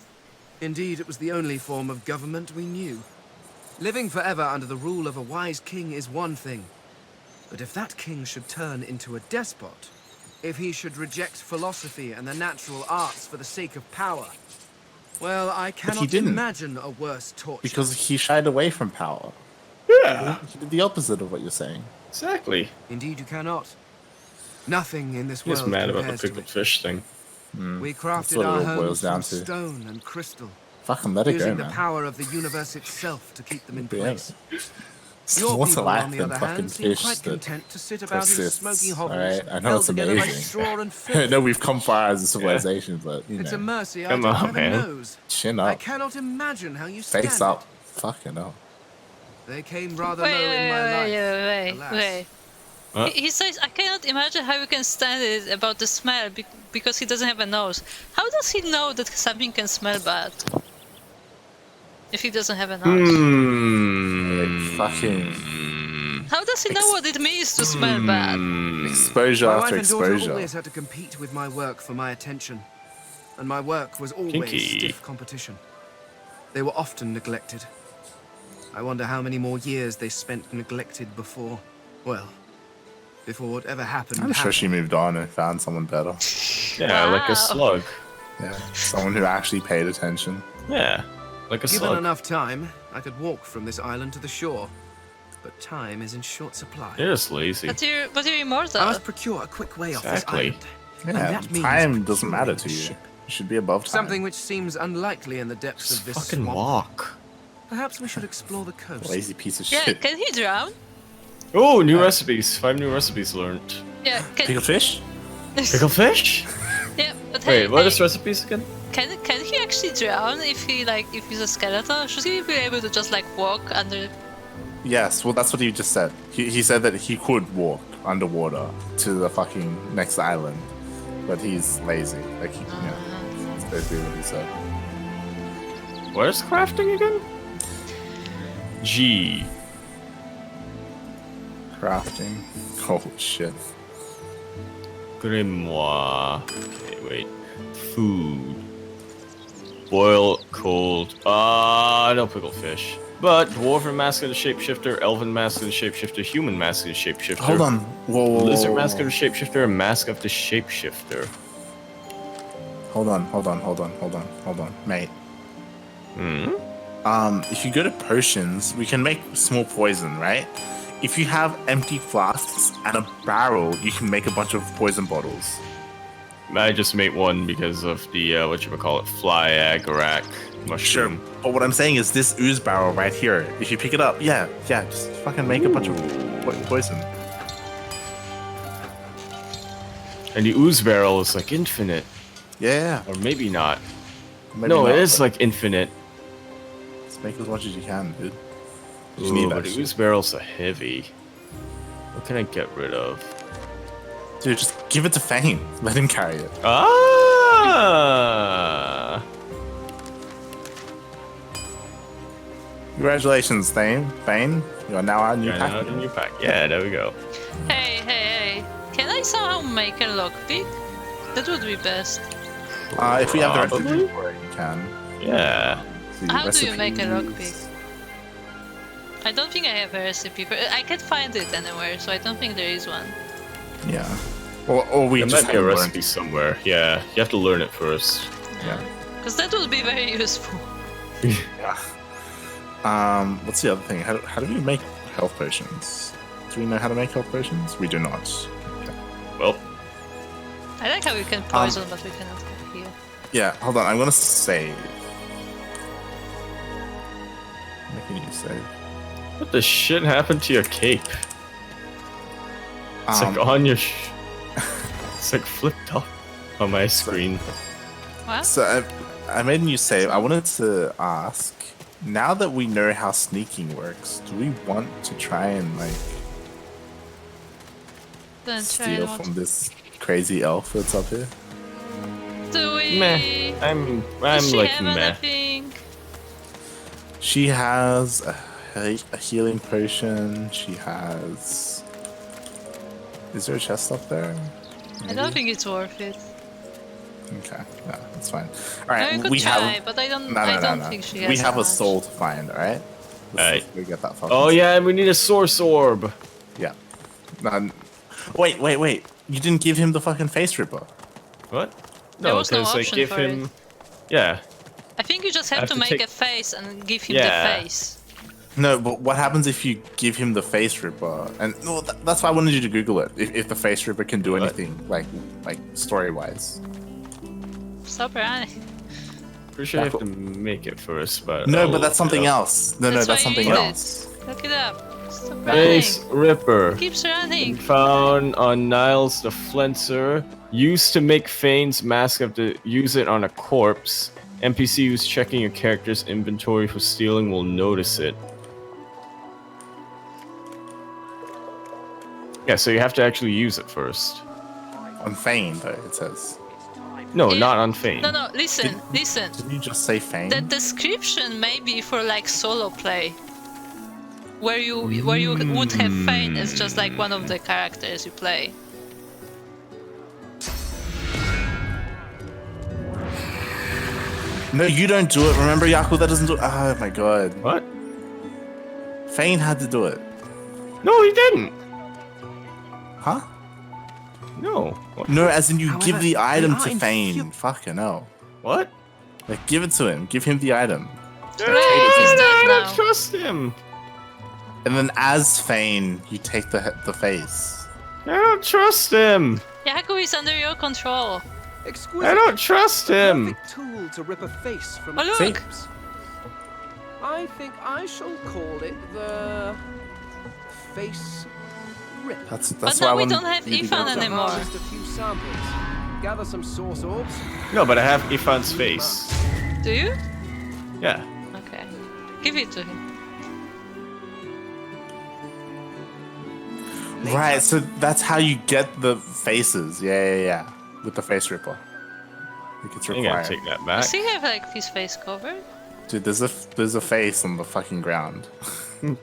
[SPEAKER 6] Indeed, it was the only form of government we knew. Living forever under the rule of a wise king is one thing. But if that king should turn into a despot, if he should reject philosophy and the natural arts for the sake of power, well, I cannot
[SPEAKER 3] didn't.
[SPEAKER 6] imagine a worse torture.
[SPEAKER 3] Because he shied away from power.
[SPEAKER 2] Yeah,
[SPEAKER 3] He did the opposite of what you're saying.
[SPEAKER 2] exactly.
[SPEAKER 6] Indeed, you cannot. Nothing in this
[SPEAKER 2] He's
[SPEAKER 6] world
[SPEAKER 2] mad about the
[SPEAKER 6] compares to
[SPEAKER 2] pickled
[SPEAKER 6] it.
[SPEAKER 2] fish thing.
[SPEAKER 6] We
[SPEAKER 3] That's
[SPEAKER 6] crafted
[SPEAKER 3] what it
[SPEAKER 6] our
[SPEAKER 3] all boils
[SPEAKER 6] homes
[SPEAKER 3] down
[SPEAKER 6] from
[SPEAKER 3] to.
[SPEAKER 6] stone and crystal,
[SPEAKER 3] Fucking let it go,
[SPEAKER 6] using the
[SPEAKER 3] man.
[SPEAKER 6] power of the universe itself to keep them in
[SPEAKER 3] Yeah.
[SPEAKER 6] place.
[SPEAKER 3] So
[SPEAKER 6] Your
[SPEAKER 3] what's a
[SPEAKER 6] people,
[SPEAKER 3] life
[SPEAKER 6] on the
[SPEAKER 3] than
[SPEAKER 6] other
[SPEAKER 3] fucking
[SPEAKER 6] hand, seem
[SPEAKER 3] fish
[SPEAKER 6] quite
[SPEAKER 3] that
[SPEAKER 6] content to sit about in
[SPEAKER 3] persists?
[SPEAKER 6] smoking hovels,
[SPEAKER 3] Alright, I know
[SPEAKER 6] held
[SPEAKER 3] it's
[SPEAKER 6] together by
[SPEAKER 3] amazing.
[SPEAKER 6] straw and
[SPEAKER 3] I
[SPEAKER 6] filth.
[SPEAKER 3] know we've come far as a civilization, but you
[SPEAKER 6] It's a
[SPEAKER 3] know,
[SPEAKER 6] mercy
[SPEAKER 2] Come
[SPEAKER 6] our
[SPEAKER 2] on,
[SPEAKER 6] heaven
[SPEAKER 2] man.
[SPEAKER 6] knows.
[SPEAKER 3] chin
[SPEAKER 6] I
[SPEAKER 3] up,
[SPEAKER 6] cannot imagine how you stand
[SPEAKER 3] face up. Fucking hell.
[SPEAKER 6] it. They came rather
[SPEAKER 1] Wait,
[SPEAKER 6] low in my life.
[SPEAKER 1] wait.
[SPEAKER 6] alas.
[SPEAKER 2] What?
[SPEAKER 1] He says, I cannot imagine how you can stand it about the smell because he doesn't have a nose. How does he know that something can smell bad? If he doesn't have a nose.
[SPEAKER 2] Hmm.
[SPEAKER 3] Fucking
[SPEAKER 1] How does he know what it means to smell bad?
[SPEAKER 3] exposure
[SPEAKER 6] My wife
[SPEAKER 3] after
[SPEAKER 6] and daughter
[SPEAKER 3] exposure.
[SPEAKER 6] always had to compete with my work for my attention. And my work was always
[SPEAKER 2] Kinky.
[SPEAKER 6] stiff competition. They were often neglected. I wonder how many more years they spent neglected before. Well, before whatever happened.
[SPEAKER 3] I'm sure she
[SPEAKER 6] happened.
[SPEAKER 3] moved on and found someone better.
[SPEAKER 2] Yeah, like
[SPEAKER 1] Wow.
[SPEAKER 2] a slug.
[SPEAKER 3] Yeah, someone who actually paid attention.
[SPEAKER 2] Yeah, like a
[SPEAKER 6] Given
[SPEAKER 2] slug.
[SPEAKER 6] enough time, I could walk from this island to the shore. But time is in short supply.
[SPEAKER 2] You're just lazy.
[SPEAKER 1] But you're immortal.
[SPEAKER 6] I must procure a quick way off this
[SPEAKER 2] Exactly.
[SPEAKER 6] island.
[SPEAKER 3] Yeah,
[SPEAKER 6] And that means
[SPEAKER 3] time doesn't
[SPEAKER 6] procuring
[SPEAKER 3] matter
[SPEAKER 6] a
[SPEAKER 3] to you.
[SPEAKER 6] ship.
[SPEAKER 3] You should be above time.
[SPEAKER 6] Something which seems unlikely in the depths
[SPEAKER 2] Just
[SPEAKER 6] of this
[SPEAKER 2] fucking
[SPEAKER 6] swamp.
[SPEAKER 2] walk.
[SPEAKER 6] Perhaps we should explore the coast.
[SPEAKER 3] Lazy piece of
[SPEAKER 1] Yeah,
[SPEAKER 3] shit.
[SPEAKER 1] can he drown?
[SPEAKER 2] Oh, new recipes. 5 new recipes learned.
[SPEAKER 1] Yeah,
[SPEAKER 3] Pickled fish?
[SPEAKER 2] Pickled fish?
[SPEAKER 1] yeah, but hey,
[SPEAKER 2] Wait, what
[SPEAKER 1] hey,
[SPEAKER 2] is recipes again?
[SPEAKER 1] can he actually drown if he's a skeleton? Should he be able to just like walk under?
[SPEAKER 3] Yes, well, that's what he just said. He said that he could walk underwater to the fucking next island, but he's lazy. Like, that's basically what he said.
[SPEAKER 2] Where's crafting again? G.
[SPEAKER 3] Crafting. Oh, shit.
[SPEAKER 2] Grimoire. Okay, wait. Food. Boil, cold. No pickled fish. But dwarven mask of the shapeshifter, elven mask of the shapeshifter, human mask of the shapeshifter.
[SPEAKER 3] Hold on. Whoa.
[SPEAKER 2] Lizard mask of the shapeshifter, and mask of the shapeshifter.
[SPEAKER 3] Hold on. Mate. If you go to potions, we can make small poison, right? If you have empty flasks and a barrel, you can make a bunch of poison bottles.
[SPEAKER 2] I just made one because of the, fly agarac mushroom.
[SPEAKER 3] But what I'm saying is this ooze barrel right here. If you pick it up, yeah, just fucking make a bunch of poison.
[SPEAKER 2] And the ooze barrel is like infinite.
[SPEAKER 3] Yeah.
[SPEAKER 2] Or maybe not.
[SPEAKER 3] Maybe
[SPEAKER 2] No,
[SPEAKER 3] not,
[SPEAKER 2] it is
[SPEAKER 3] but
[SPEAKER 2] like infinite.
[SPEAKER 3] just make as much as you can, dude. You
[SPEAKER 2] Ooh,
[SPEAKER 3] need
[SPEAKER 2] but
[SPEAKER 3] that
[SPEAKER 2] the
[SPEAKER 3] shit.
[SPEAKER 2] ooze barrels are heavy. What can I get rid of?
[SPEAKER 3] Dude, just give it to Fane. Let him carry it.
[SPEAKER 2] Ah!
[SPEAKER 3] Congratulations, Fane. You are now our new
[SPEAKER 2] Yeah,
[SPEAKER 3] pack.
[SPEAKER 2] now the new pack. Yeah, there we go.
[SPEAKER 1] Hey, hey, hey. Can I somehow make a lockpick? That would be best.
[SPEAKER 3] If we have the
[SPEAKER 2] Probably?
[SPEAKER 3] recipe for it, you can.
[SPEAKER 2] Yeah.
[SPEAKER 3] See,
[SPEAKER 1] How do you make a
[SPEAKER 3] recipes.
[SPEAKER 1] lockpick? I don't think I have a recipe for I can't find it anywhere, so I don't think there is one.
[SPEAKER 3] Yeah. Or we
[SPEAKER 2] There
[SPEAKER 3] just
[SPEAKER 2] might be a
[SPEAKER 3] haven't
[SPEAKER 2] recipe somewhere. Yeah, you have to learn it first.
[SPEAKER 3] Yeah.
[SPEAKER 1] Because that would be very useful.
[SPEAKER 3] Yeah. What's the other thing? How do we make health potions? Do we know how to make health potions? We do not.
[SPEAKER 2] Well,
[SPEAKER 1] I like how we can poison, but we cannot heal.
[SPEAKER 3] Yeah, hold on. I'm gonna save. Make a new save.
[SPEAKER 2] what the shit happened to your cape? It's like on your. It's like flipped up on my screen.
[SPEAKER 1] What?
[SPEAKER 3] So I made a new save. I wanted to ask. Now that we know how sneaking works, do we want to try and like
[SPEAKER 1] Then try
[SPEAKER 3] steal
[SPEAKER 1] not.
[SPEAKER 3] from this crazy elf that's up here?
[SPEAKER 1] Do we?
[SPEAKER 2] Meh. I'm
[SPEAKER 1] Does she
[SPEAKER 2] like
[SPEAKER 1] have
[SPEAKER 2] meh.
[SPEAKER 1] anything?
[SPEAKER 3] She has a healing potion. She has. Is there a chest up there?
[SPEAKER 1] I don't think it's worth it.
[SPEAKER 3] Okay, no, that's fine. All
[SPEAKER 1] I
[SPEAKER 3] right,
[SPEAKER 1] could
[SPEAKER 3] we
[SPEAKER 1] try,
[SPEAKER 3] have.
[SPEAKER 1] but I don't.
[SPEAKER 3] No,
[SPEAKER 1] I
[SPEAKER 3] no,
[SPEAKER 1] don't
[SPEAKER 3] no,
[SPEAKER 1] think she
[SPEAKER 3] no.
[SPEAKER 1] has.
[SPEAKER 3] We have
[SPEAKER 1] so
[SPEAKER 3] a
[SPEAKER 1] much.
[SPEAKER 3] soul to find. All right.
[SPEAKER 2] Alright.
[SPEAKER 3] We get that.
[SPEAKER 2] Oh
[SPEAKER 3] fucking-
[SPEAKER 2] yeah, we need a source orb.
[SPEAKER 3] Yeah. Wait. You didn't give him the fucking face ripper.
[SPEAKER 2] What?
[SPEAKER 1] There was no
[SPEAKER 2] I
[SPEAKER 1] option
[SPEAKER 2] give
[SPEAKER 1] for
[SPEAKER 2] him.
[SPEAKER 1] it.
[SPEAKER 2] Yeah.
[SPEAKER 1] I think you just have
[SPEAKER 2] have
[SPEAKER 1] to
[SPEAKER 2] to
[SPEAKER 1] make
[SPEAKER 2] take-
[SPEAKER 1] a face and give him
[SPEAKER 2] Yeah.
[SPEAKER 1] the face.
[SPEAKER 3] No, but what happens if you give him the face ripper? And no, that's why I wanted you to Google it. If the face ripper can do
[SPEAKER 2] What?
[SPEAKER 3] anything, like story wise.
[SPEAKER 1] Stop running.
[SPEAKER 2] Pretty sure you have to make it first, but.
[SPEAKER 3] No,
[SPEAKER 2] I'll
[SPEAKER 3] but that's
[SPEAKER 2] look
[SPEAKER 3] something
[SPEAKER 2] it up.
[SPEAKER 3] else. No,
[SPEAKER 1] That's
[SPEAKER 3] that's
[SPEAKER 1] why you
[SPEAKER 3] something
[SPEAKER 1] need
[SPEAKER 3] else.
[SPEAKER 1] it. Look it up. Stop running.
[SPEAKER 2] Face Ripper.
[SPEAKER 1] Keeps running.
[SPEAKER 2] Found on Niles the Flencer. Used to make Fane's mask. Have to use it on a corpse. NPC who's checking your character's inventory for stealing will notice it. Yeah, so you have to actually use it first.
[SPEAKER 3] On Fane, though, it says.
[SPEAKER 2] No,
[SPEAKER 1] Yeah.
[SPEAKER 2] not on Fane.
[SPEAKER 1] No, listen.
[SPEAKER 3] Didn't you just say Fane?
[SPEAKER 1] The description may be for like solo play, where you would have Fane as just like one of the characters you play.
[SPEAKER 3] No, you don't do it. Remember, Yaku, that doesn't do it. Oh my god.
[SPEAKER 2] What?
[SPEAKER 3] Fane had to do it.
[SPEAKER 2] No, he didn't.
[SPEAKER 3] Huh?
[SPEAKER 2] No. What?
[SPEAKER 3] No, as in you
[SPEAKER 4] However,
[SPEAKER 3] give the item
[SPEAKER 4] they
[SPEAKER 3] to
[SPEAKER 4] are
[SPEAKER 3] Fane. Fucking hell.
[SPEAKER 2] What?
[SPEAKER 3] Like, give it to him. Give him the item.
[SPEAKER 1] Great, he's dead
[SPEAKER 2] I
[SPEAKER 1] now.
[SPEAKER 2] don't trust him.
[SPEAKER 3] And then as Fane, you take the face.
[SPEAKER 2] I don't trust him.
[SPEAKER 1] Yaku is under your control.
[SPEAKER 4] Exquisite.
[SPEAKER 2] I don't trust him.
[SPEAKER 7] Perfect tool to rip a face from
[SPEAKER 1] Oh,
[SPEAKER 7] a
[SPEAKER 1] look.
[SPEAKER 7] corpse. I think I shall call it the face rip.
[SPEAKER 3] That's
[SPEAKER 1] But
[SPEAKER 3] why I
[SPEAKER 1] now we
[SPEAKER 3] wanted
[SPEAKER 1] don't have
[SPEAKER 3] you to
[SPEAKER 1] Ethan
[SPEAKER 3] go for it.
[SPEAKER 1] anymore.
[SPEAKER 7] Harvest a few samples. Gather some source orbs.
[SPEAKER 2] No, but I have Ifan's face.
[SPEAKER 1] Do you?
[SPEAKER 2] Yeah.
[SPEAKER 1] Okay. Give it to him.
[SPEAKER 3] Right, so that's how you get the faces. Yeah. With the face ripper. Like it's
[SPEAKER 2] I think I
[SPEAKER 3] required.
[SPEAKER 2] take that back.
[SPEAKER 1] Does he have like his face covered?
[SPEAKER 3] Dude, there's a face on the fucking ground.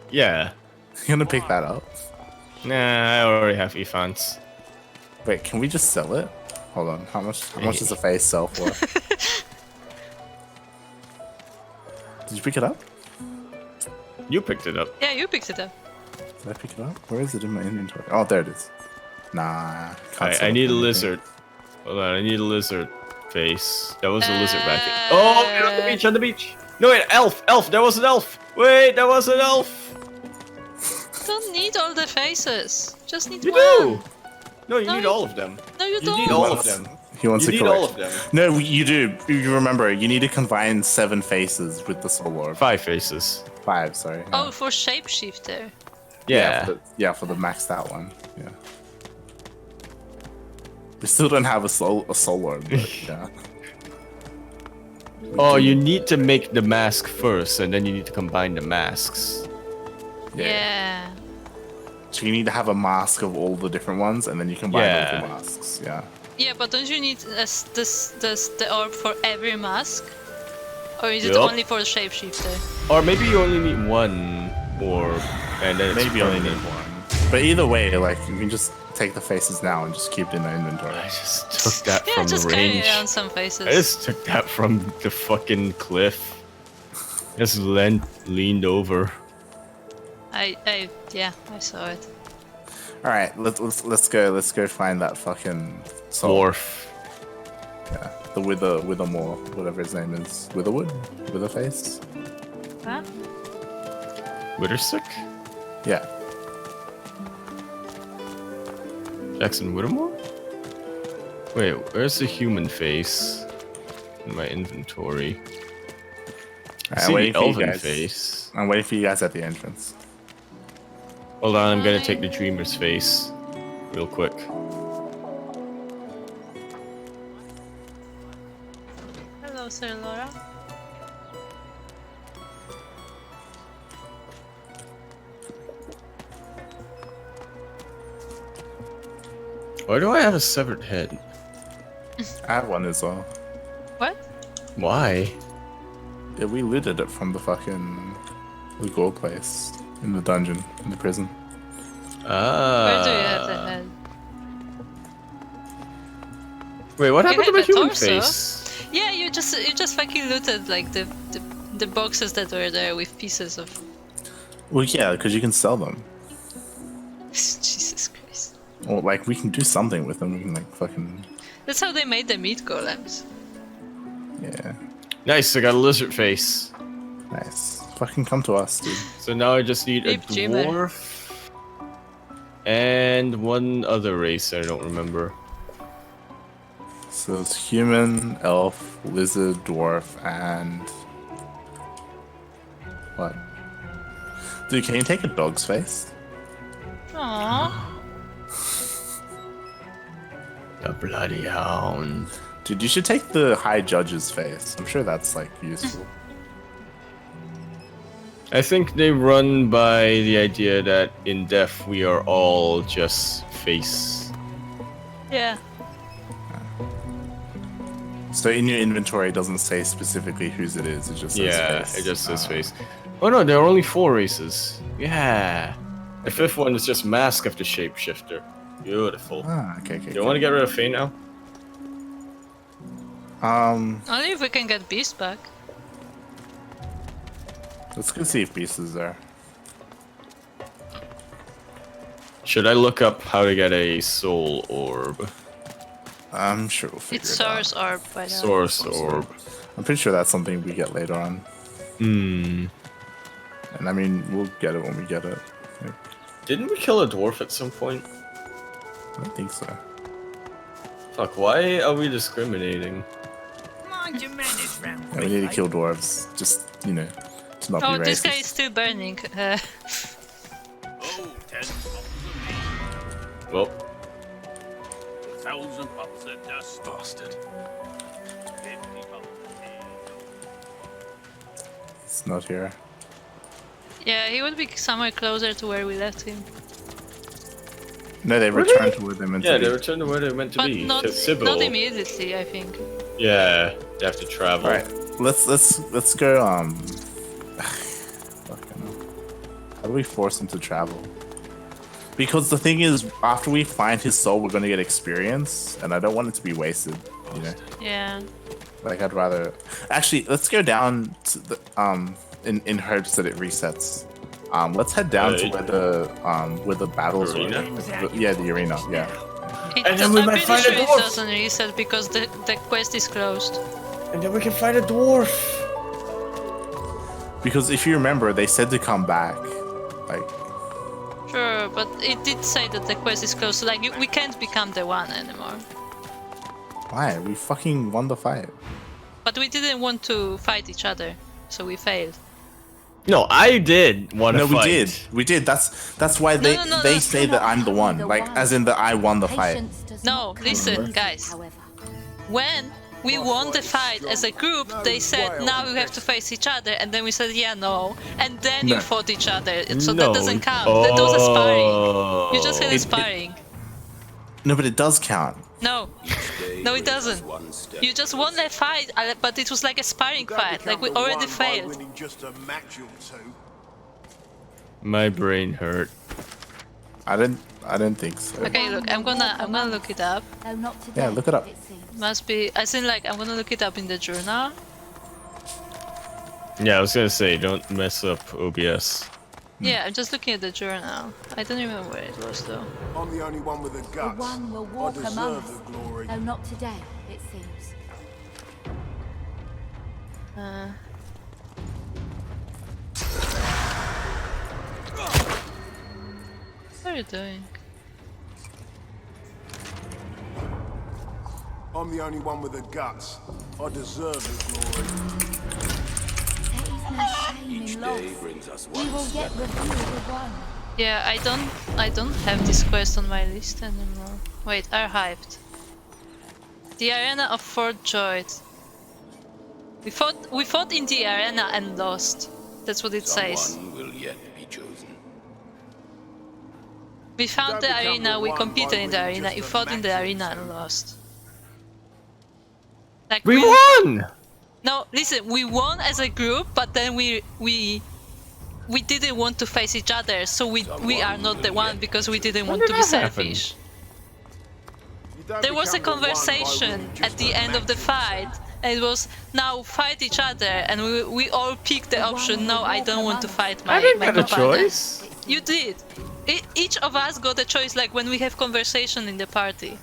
[SPEAKER 2] Yeah.
[SPEAKER 3] You gonna pick that up?
[SPEAKER 2] Nah, I already have Ifan's.
[SPEAKER 3] Wait, can we just sell it? Hold on, how much does the face sell for? Did you pick it up?
[SPEAKER 2] You picked it up.
[SPEAKER 1] Yeah, you picked it up.
[SPEAKER 3] Did I pick it up? Where is it in my inventory? Oh, there it is. Nah, can't sell
[SPEAKER 2] I
[SPEAKER 3] it
[SPEAKER 2] need
[SPEAKER 3] for
[SPEAKER 2] a
[SPEAKER 3] anything.
[SPEAKER 2] lizard. Hold on, I need a lizard face. That was a lizard back in. Oh, you're on the beach, on the beach. No, wait, elf. There was an elf. Wait, there was an elf.
[SPEAKER 1] Don't need all the faces. Just need
[SPEAKER 2] You
[SPEAKER 1] one.
[SPEAKER 2] do. No, you
[SPEAKER 1] No,
[SPEAKER 2] need
[SPEAKER 1] you-
[SPEAKER 2] all of them.
[SPEAKER 1] No, you
[SPEAKER 2] You
[SPEAKER 1] don't.
[SPEAKER 2] need all of them.
[SPEAKER 3] He wants
[SPEAKER 2] You
[SPEAKER 3] to
[SPEAKER 2] need
[SPEAKER 3] collect.
[SPEAKER 2] all of them.
[SPEAKER 3] No, you do. You remember, you need to combine 7 faces with the soul orb.
[SPEAKER 2] 5 faces.
[SPEAKER 3] 5, sorry.
[SPEAKER 1] Oh, for shapeshifter.
[SPEAKER 3] For
[SPEAKER 2] Yeah.
[SPEAKER 3] the maxed out one. Yeah. We still don't have a soul orb, but yeah.
[SPEAKER 2] Oh, you need to make the mask first, and then you need to combine the masks.
[SPEAKER 1] Yeah.
[SPEAKER 3] So you need to have a mask of all the different ones, and then you combine all the masks. Yeah.
[SPEAKER 1] Yeah, but don't you need the orb for every mask? Or is it
[SPEAKER 2] Yup.
[SPEAKER 1] only for the shapeshifter?
[SPEAKER 2] Or maybe you only need one orb, and then
[SPEAKER 3] Maybe only need one. But either way, like you can just take the faces now and just keep it in the inventory.
[SPEAKER 2] I just took that
[SPEAKER 1] Yeah,
[SPEAKER 2] from
[SPEAKER 1] just
[SPEAKER 2] the
[SPEAKER 1] carry
[SPEAKER 2] range.
[SPEAKER 1] it on some faces.
[SPEAKER 2] I just took that from the fucking cliff. Just leaned over.
[SPEAKER 1] Yeah, I saw it.
[SPEAKER 3] All right, let's go find that fucking soul.
[SPEAKER 2] Dwarf.
[SPEAKER 3] Yeah, the Withermore, whatever his name is. Witherwood? Witherface?
[SPEAKER 1] Huh?
[SPEAKER 2] Witherstick?
[SPEAKER 3] Yeah.
[SPEAKER 2] Jackson Whittemore? Wait, where's the human face in my inventory? I see the elven face.
[SPEAKER 3] I'm waiting for you guys at the entrance.
[SPEAKER 2] Hold on, I'm gonna take the dreamer's face real quick.
[SPEAKER 1] Hello, Sir Laura.
[SPEAKER 2] Why do I have a severed head?
[SPEAKER 3] I have one as well.
[SPEAKER 1] What?
[SPEAKER 2] Why?
[SPEAKER 3] Yeah, we looted it from the gold place in the dungeon, in the prison.
[SPEAKER 1] Where do you have the head?
[SPEAKER 2] Wait, what happened to
[SPEAKER 1] had
[SPEAKER 2] my
[SPEAKER 1] the
[SPEAKER 2] human
[SPEAKER 1] torso?
[SPEAKER 2] face?
[SPEAKER 1] Yeah, you just fucking looted like the boxes that were there with pieces of.
[SPEAKER 3] Well, yeah, because you can sell them.
[SPEAKER 1] Jesus Christ.
[SPEAKER 3] Or like we can do something with them. We can like fucking.
[SPEAKER 1] That's how they made the meat golems.
[SPEAKER 3] Yeah.
[SPEAKER 2] Nice, I got a lizard face.
[SPEAKER 3] Nice. Fucking come to us, dude.
[SPEAKER 2] So now I just need a
[SPEAKER 1] Beep Jimmer.
[SPEAKER 2] dwarf and one other race I don't remember.
[SPEAKER 3] So it's human, elf, lizard, dwarf, and what? Dude, can you take a dog's face?
[SPEAKER 1] Aww.
[SPEAKER 2] The bloody hound.
[SPEAKER 3] Dude, you should take the high judge's face. I'm sure that's like useful.
[SPEAKER 2] I think they run by the idea that in death we are all just face.
[SPEAKER 1] Yeah.
[SPEAKER 3] So in your inventory, it doesn't say specifically whose it is. It just says face.
[SPEAKER 2] It just says face. Oh no, there are only 4 races. Yeah. The 5th one is just Mask of the Shapeshifter. Beautiful.
[SPEAKER 3] Okay.
[SPEAKER 2] Do you want to get rid of Faye now?
[SPEAKER 1] Only if we can get Beast back.
[SPEAKER 3] Let's go see if Beast is there.
[SPEAKER 2] Should I look up how to get a soul orb?
[SPEAKER 3] I'm sure we'll figure
[SPEAKER 1] It's
[SPEAKER 3] it out.
[SPEAKER 1] Source Orb by now.
[SPEAKER 2] Source orb.
[SPEAKER 3] I'm pretty sure that's something we get later on.
[SPEAKER 2] Hmm.
[SPEAKER 3] And I mean, we'll get it when we get it. Like,
[SPEAKER 2] Didn't we kill a dwarf at some point?
[SPEAKER 3] I don't think so.
[SPEAKER 2] Fuck, why are we discriminating?
[SPEAKER 5] Mind your manners round
[SPEAKER 3] Yeah, we need to kill dwarves. Just, you know, to not
[SPEAKER 1] Oh,
[SPEAKER 3] be
[SPEAKER 1] this
[SPEAKER 3] racist.
[SPEAKER 1] guy is still burning.
[SPEAKER 2] Well,
[SPEAKER 8] 1,000 pups of dust. Bastard.
[SPEAKER 3] It's not here.
[SPEAKER 1] Yeah, he would be somewhere closer to where we left him.
[SPEAKER 3] No, they returned to where they meant
[SPEAKER 2] yeah,
[SPEAKER 3] to be.
[SPEAKER 2] they returned to where they meant to
[SPEAKER 1] But
[SPEAKER 2] be.
[SPEAKER 1] not,
[SPEAKER 2] to Sybil.
[SPEAKER 1] not immediately, I think.
[SPEAKER 2] Yeah, they have to travel.
[SPEAKER 3] Alright, let's go, fucking hell. How do we force him to travel? Because the thing is, after we find his soul, we're gonna get experience, and I don't want it to be wasted, you know?
[SPEAKER 1] Yeah.
[SPEAKER 3] Like, I'd rather... Actually, let's go down to the, in hopes that it resets. Let's head down to where the battles
[SPEAKER 2] Arena?
[SPEAKER 3] are. Yeah, the arena, yeah.
[SPEAKER 2] And then we
[SPEAKER 1] I'm
[SPEAKER 2] might
[SPEAKER 1] pretty
[SPEAKER 2] find a
[SPEAKER 1] sure it
[SPEAKER 2] dwarf.
[SPEAKER 1] doesn't reset because the quest is closed.
[SPEAKER 2] And then we can find a dwarf.
[SPEAKER 3] Because if you remember, they said to come back. Like,
[SPEAKER 1] Sure, but it did say that the quest is closed, so like we can't become the one anymore.
[SPEAKER 3] why? We fucking won the fight.
[SPEAKER 1] But we didn't want to fight each other, so we failed.
[SPEAKER 2] No, I did want to
[SPEAKER 3] No,
[SPEAKER 2] fight.
[SPEAKER 3] we did. We did. That's why they
[SPEAKER 1] no,
[SPEAKER 3] they
[SPEAKER 1] no.
[SPEAKER 3] say that I'm the one. Like, as in that I won the fight.
[SPEAKER 9] Patience does
[SPEAKER 1] No, listen, guys. When we won the fight as a group, they said now we have to face each other, and then we said yeah, no, and then you fought each other. So that doesn't count. That was a sparring. You just had a sparring.
[SPEAKER 3] No, but it does count.
[SPEAKER 1] No, no, it doesn't. You just won that fight, but it was like a sparring fight. Like we already failed.
[SPEAKER 2] My brain hurt.
[SPEAKER 3] I didn't think so.
[SPEAKER 1] Okay, look, I'm gonna look it up.
[SPEAKER 3] Yeah, look it up.
[SPEAKER 1] Must be, as in like, I'm gonna look it up in the journal.
[SPEAKER 2] Yeah, I was gonna say, don't mess up OBS.
[SPEAKER 1] Yeah, I'm just looking at the journal. I don't remember where it was though.
[SPEAKER 4] I'm the only one with the guts.
[SPEAKER 9] The one will
[SPEAKER 4] I
[SPEAKER 9] walk among
[SPEAKER 4] deserve
[SPEAKER 9] us.
[SPEAKER 4] the glory.
[SPEAKER 9] No, not today, it seems.
[SPEAKER 1] What are you doing?
[SPEAKER 4] I'm the only one with the guts. I deserve the glory.
[SPEAKER 9] There is no shame in loss. We will yet reveal the one.
[SPEAKER 1] Yeah, I don't have this quest on my list anymore. Wait, archived. The arena of Fort Joyd. We fought in the arena and lost. That's what it says.
[SPEAKER 8] Will yet be chosen.
[SPEAKER 1] We found the arena, we competed in the arena, we fought in the arena and lost. Like
[SPEAKER 2] We won!
[SPEAKER 1] No, listen, we won as a group, but then we didn't want to face each other, so we are not the one because we didn't want to be selfish. There was a conversation at the end of the fight, and it was now fight each other, and we all picked the option. No, I don't want to fight my.
[SPEAKER 2] I didn't
[SPEAKER 1] my
[SPEAKER 2] get a
[SPEAKER 1] companion."
[SPEAKER 2] choice.
[SPEAKER 1] You did. Each of us got a choice, like when we have conversation in the party.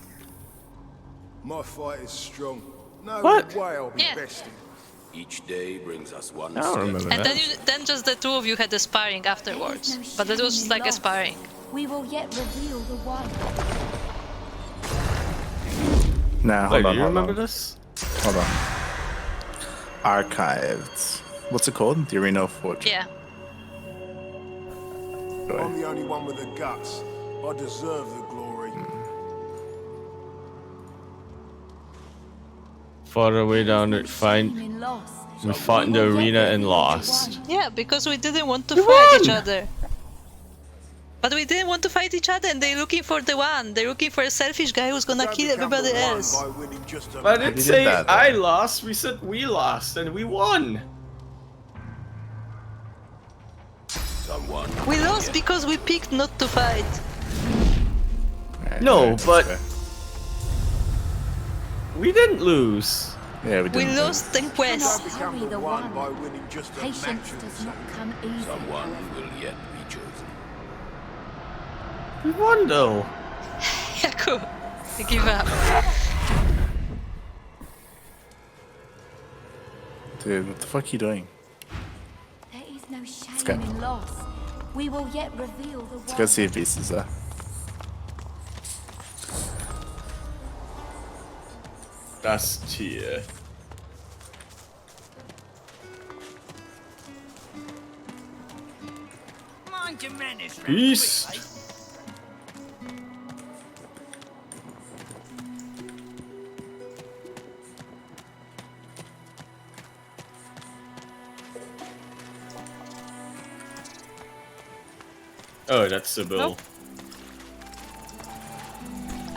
[SPEAKER 4] My fight is strong. No
[SPEAKER 2] What?
[SPEAKER 4] way I'll be
[SPEAKER 1] Yeah.
[SPEAKER 4] bested.
[SPEAKER 8] Each day brings us one
[SPEAKER 2] I don't
[SPEAKER 8] step.
[SPEAKER 2] remember
[SPEAKER 1] And
[SPEAKER 2] that.
[SPEAKER 1] then just the two of you had a sparring afterwards. But that was just like a sparring.
[SPEAKER 9] We will yet reveal the one.
[SPEAKER 3] Nah,
[SPEAKER 2] Like,
[SPEAKER 3] hold
[SPEAKER 2] do
[SPEAKER 3] on,
[SPEAKER 2] you
[SPEAKER 3] hold
[SPEAKER 2] remember
[SPEAKER 3] on.
[SPEAKER 2] this?
[SPEAKER 3] Hold on. Archived. What's it called? The Arena of Fortune.
[SPEAKER 1] Yeah.
[SPEAKER 4] I'm the only one with the guts. I deserve the glory.
[SPEAKER 2] Fought our way down to find.
[SPEAKER 9] In loss.
[SPEAKER 2] We fought in the arena and lost.
[SPEAKER 1] Yeah, because we didn't want to fight each other. But we didn't want to fight each other, and they're looking for the one. They're looking for a selfish guy who's gonna
[SPEAKER 4] Don't
[SPEAKER 1] kill
[SPEAKER 4] become
[SPEAKER 1] everybody
[SPEAKER 4] the one
[SPEAKER 1] else.
[SPEAKER 4] by winning just a
[SPEAKER 2] I didn't
[SPEAKER 3] did
[SPEAKER 2] say
[SPEAKER 3] that, though.
[SPEAKER 2] I lost, we said we lost, and we won.
[SPEAKER 8] Someone.
[SPEAKER 1] We lost because we picked not to fight.
[SPEAKER 3] Alright,
[SPEAKER 2] No,
[SPEAKER 3] alright,
[SPEAKER 2] but-
[SPEAKER 3] that's
[SPEAKER 2] We didn't lose.
[SPEAKER 3] fair. Yeah, we
[SPEAKER 1] We
[SPEAKER 3] didn't.
[SPEAKER 1] lost the
[SPEAKER 4] Don't
[SPEAKER 1] quest.
[SPEAKER 4] become
[SPEAKER 9] Hurry
[SPEAKER 4] the
[SPEAKER 9] the
[SPEAKER 4] one
[SPEAKER 9] one.
[SPEAKER 4] by winning just a
[SPEAKER 9] Patience
[SPEAKER 4] match
[SPEAKER 9] does
[SPEAKER 4] or
[SPEAKER 9] not
[SPEAKER 4] so.
[SPEAKER 9] come easy.
[SPEAKER 8] Someone will yet be chosen.
[SPEAKER 2] We won though.
[SPEAKER 1] Yaku, I give up.
[SPEAKER 3] Dude, what the fuck are you doing?
[SPEAKER 9] There is no shame
[SPEAKER 3] go.
[SPEAKER 9] in loss. We will yet reveal the
[SPEAKER 3] Let's
[SPEAKER 9] one.
[SPEAKER 3] go see if Beast is there.
[SPEAKER 2] Das Tier.
[SPEAKER 5] Mind your manners, round
[SPEAKER 2] Beast.
[SPEAKER 5] quick,
[SPEAKER 2] Oh, that's Sybil.
[SPEAKER 1] Nope.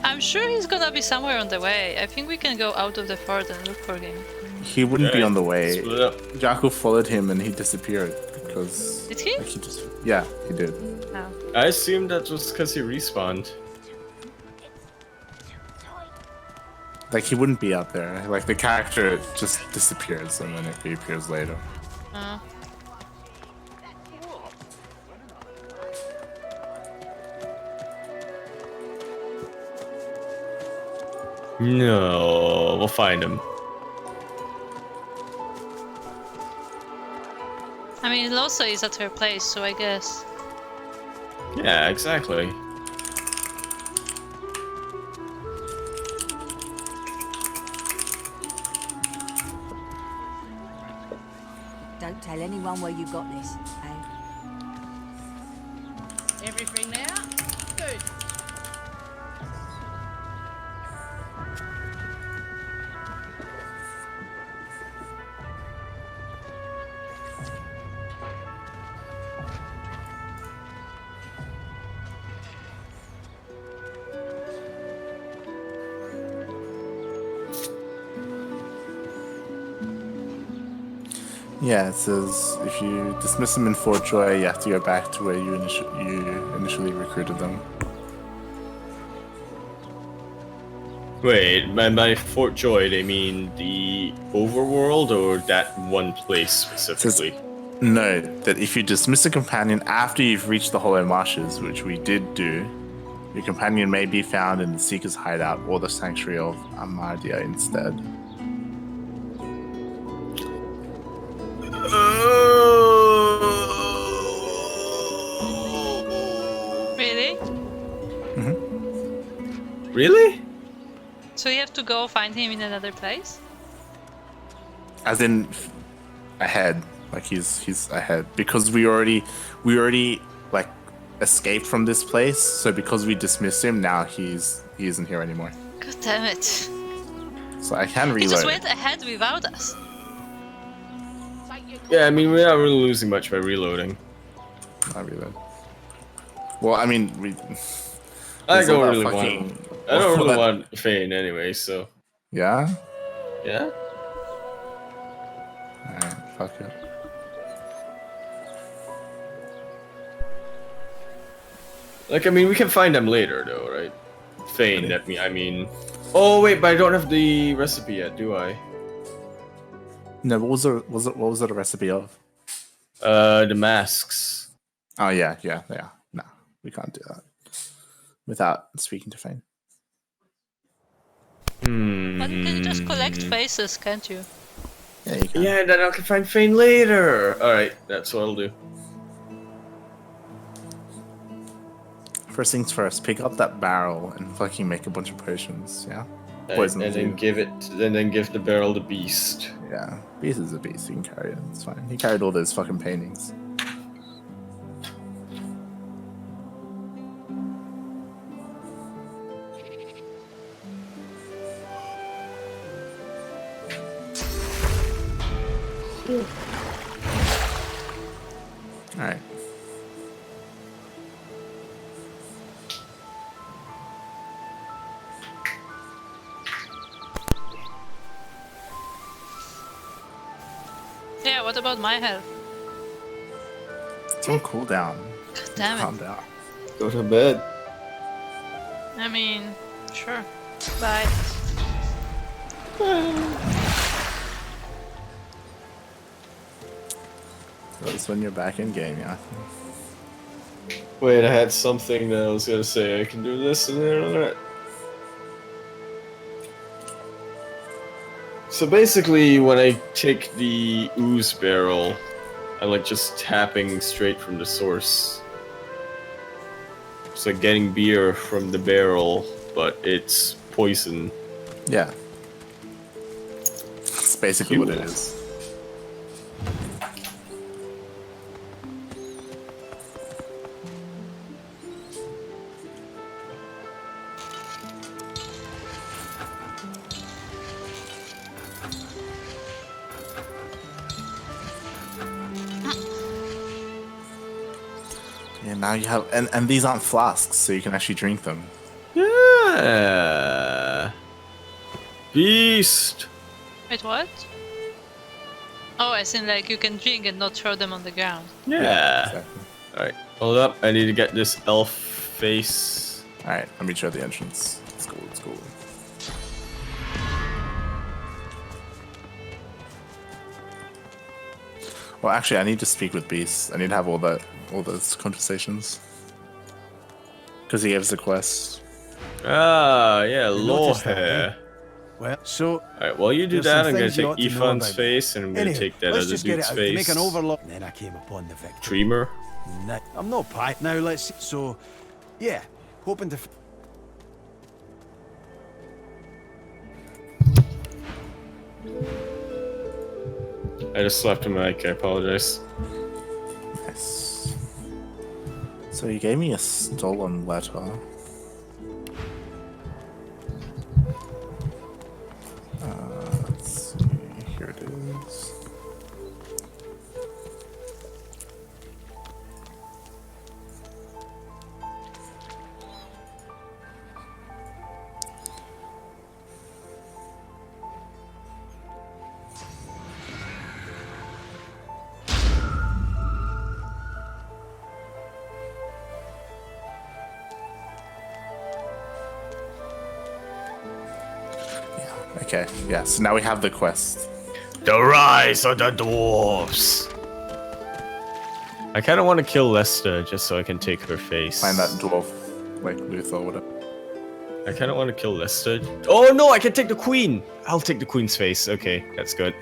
[SPEAKER 1] I'm sure he's gonna be somewhere on the way. I think we can go out of the fort and look for him.
[SPEAKER 3] He wouldn't be
[SPEAKER 2] Yeah,
[SPEAKER 3] on the way.
[SPEAKER 2] Split up.
[SPEAKER 3] Yaku followed him and he disappeared because.
[SPEAKER 1] Did he?
[SPEAKER 3] Like, he just. Yeah, he did.
[SPEAKER 1] No.
[SPEAKER 2] I assumed that was because he respawned.
[SPEAKER 3] Like he wouldn't be out there. Like the character just disappears and then it reappears later.
[SPEAKER 2] No, we'll find him.
[SPEAKER 1] I mean, Losa is at her place, so I guess.
[SPEAKER 2] Yeah, exactly.
[SPEAKER 9] Don't tell anyone where you got this, eh?
[SPEAKER 5] everything now? Good.
[SPEAKER 3] Yeah, it says if you dismiss them in Fort Joy, you have to go back to where you initially recruited them.
[SPEAKER 2] Wait, by Fort Joy, they mean the overworld or that one place specifically?
[SPEAKER 3] No, that if you dismiss a companion after you've reached the Hollow Marshes, which we did do, your companion may be found in the Seeker's Hideout or the Sanctuary of Amardia instead.
[SPEAKER 1] Really?
[SPEAKER 2] Really?
[SPEAKER 1] So you have to go find him in another place?
[SPEAKER 3] As in ahead, like he's ahead because we already like escaped from this place. So because we dismissed him, now he isn't here anymore.
[SPEAKER 1] God damn it!
[SPEAKER 3] So I can reload.
[SPEAKER 1] He just went ahead without us.
[SPEAKER 2] Yeah, I mean we're not really losing much by reloading.
[SPEAKER 3] Not reload. Well, I mean we.
[SPEAKER 2] I
[SPEAKER 3] There's all
[SPEAKER 2] don't
[SPEAKER 3] that
[SPEAKER 2] really
[SPEAKER 3] fucking-
[SPEAKER 2] want. I don't
[SPEAKER 3] all
[SPEAKER 2] really
[SPEAKER 3] that-
[SPEAKER 2] want Fane anyway. So
[SPEAKER 3] Yeah.
[SPEAKER 2] yeah.
[SPEAKER 3] Alright, fuck it.
[SPEAKER 2] Like I mean, we can find them later though, right? Fane. I mean. Oh wait, but I don't have the recipe yet, do I?
[SPEAKER 3] No, what was it a recipe of?
[SPEAKER 2] The masks.
[SPEAKER 3] Oh yeah. No, we can't do that without speaking to Fane.
[SPEAKER 1] But you can just collect faces, can't you?
[SPEAKER 3] Yeah, you can.
[SPEAKER 2] Yeah, then I can find Fane later. All right, that's what I'll do.
[SPEAKER 3] First things first, pick up that barrel and fucking make a bunch of potions. Yeah. Poison
[SPEAKER 2] And then
[SPEAKER 3] too.
[SPEAKER 2] give the barrel to Beast.
[SPEAKER 3] Yeah, Beast is a beast. You can carry it. It's fine. He carried all those fucking paintings. All right.
[SPEAKER 1] Yeah, what about my health?
[SPEAKER 3] It's on cooldown.
[SPEAKER 1] God damn
[SPEAKER 3] Calm
[SPEAKER 1] it.
[SPEAKER 3] down.
[SPEAKER 2] Go to bed.
[SPEAKER 1] I mean, sure. Bye.
[SPEAKER 3] That's when you're back in game, yeah.
[SPEAKER 2] Wait, I had something that I was gonna say. I can do this and that. So basically, when I take the ooze barrel, I like just tapping straight from the source. It's like getting beer from the barrel, but it's poison.
[SPEAKER 3] Yeah. That's basically what it is. Yeah, now you have, and these aren't flasks, so you can actually drink them.
[SPEAKER 2] Yeah. Beast.
[SPEAKER 1] Wait, what? Oh, as in like you can drink and not throw them on the ground.
[SPEAKER 2] Yeah.
[SPEAKER 3] Exactly.
[SPEAKER 2] Alright, hold up. I need to get this elf face.
[SPEAKER 3] Alright, let me show the entrance. Let's go, let's go. Well, actually, I need to speak with Beast. I need to have all those conversations. Because he gave us a quest.
[SPEAKER 2] Ah, yeah, law
[SPEAKER 4] noticed that,
[SPEAKER 2] hair.
[SPEAKER 4] Well, so
[SPEAKER 2] Alright, while you do
[SPEAKER 4] there's
[SPEAKER 2] that,
[SPEAKER 4] some
[SPEAKER 2] I'm gonna
[SPEAKER 4] things you
[SPEAKER 2] take
[SPEAKER 4] ought to know
[SPEAKER 2] Ifan's
[SPEAKER 4] about
[SPEAKER 2] face and I'm gonna
[SPEAKER 4] anyway,
[SPEAKER 2] take that
[SPEAKER 4] let's
[SPEAKER 2] other
[SPEAKER 4] just get it
[SPEAKER 2] dude's
[SPEAKER 4] out.
[SPEAKER 2] face.
[SPEAKER 4] Make an overlook. Then I came upon the victim.
[SPEAKER 2] Dreamer.
[SPEAKER 4] No, I'm not pie. Now let's see. So, yeah, hoping to.
[SPEAKER 2] I just slapped a mic, I apologize.
[SPEAKER 3] Nice. So he gave me a stolen letter. Let's see. Here it is. Okay, yeah. So now we have the quest.
[SPEAKER 2] The rise of the dwarves. I kind of want to kill Lester just so I can take her face.
[SPEAKER 3] Find that dwarf, like Luther or whatever.
[SPEAKER 2] I kind of want to kill Lester. Oh no, I can take the queen. I'll take the queen's face. Okay, that's good.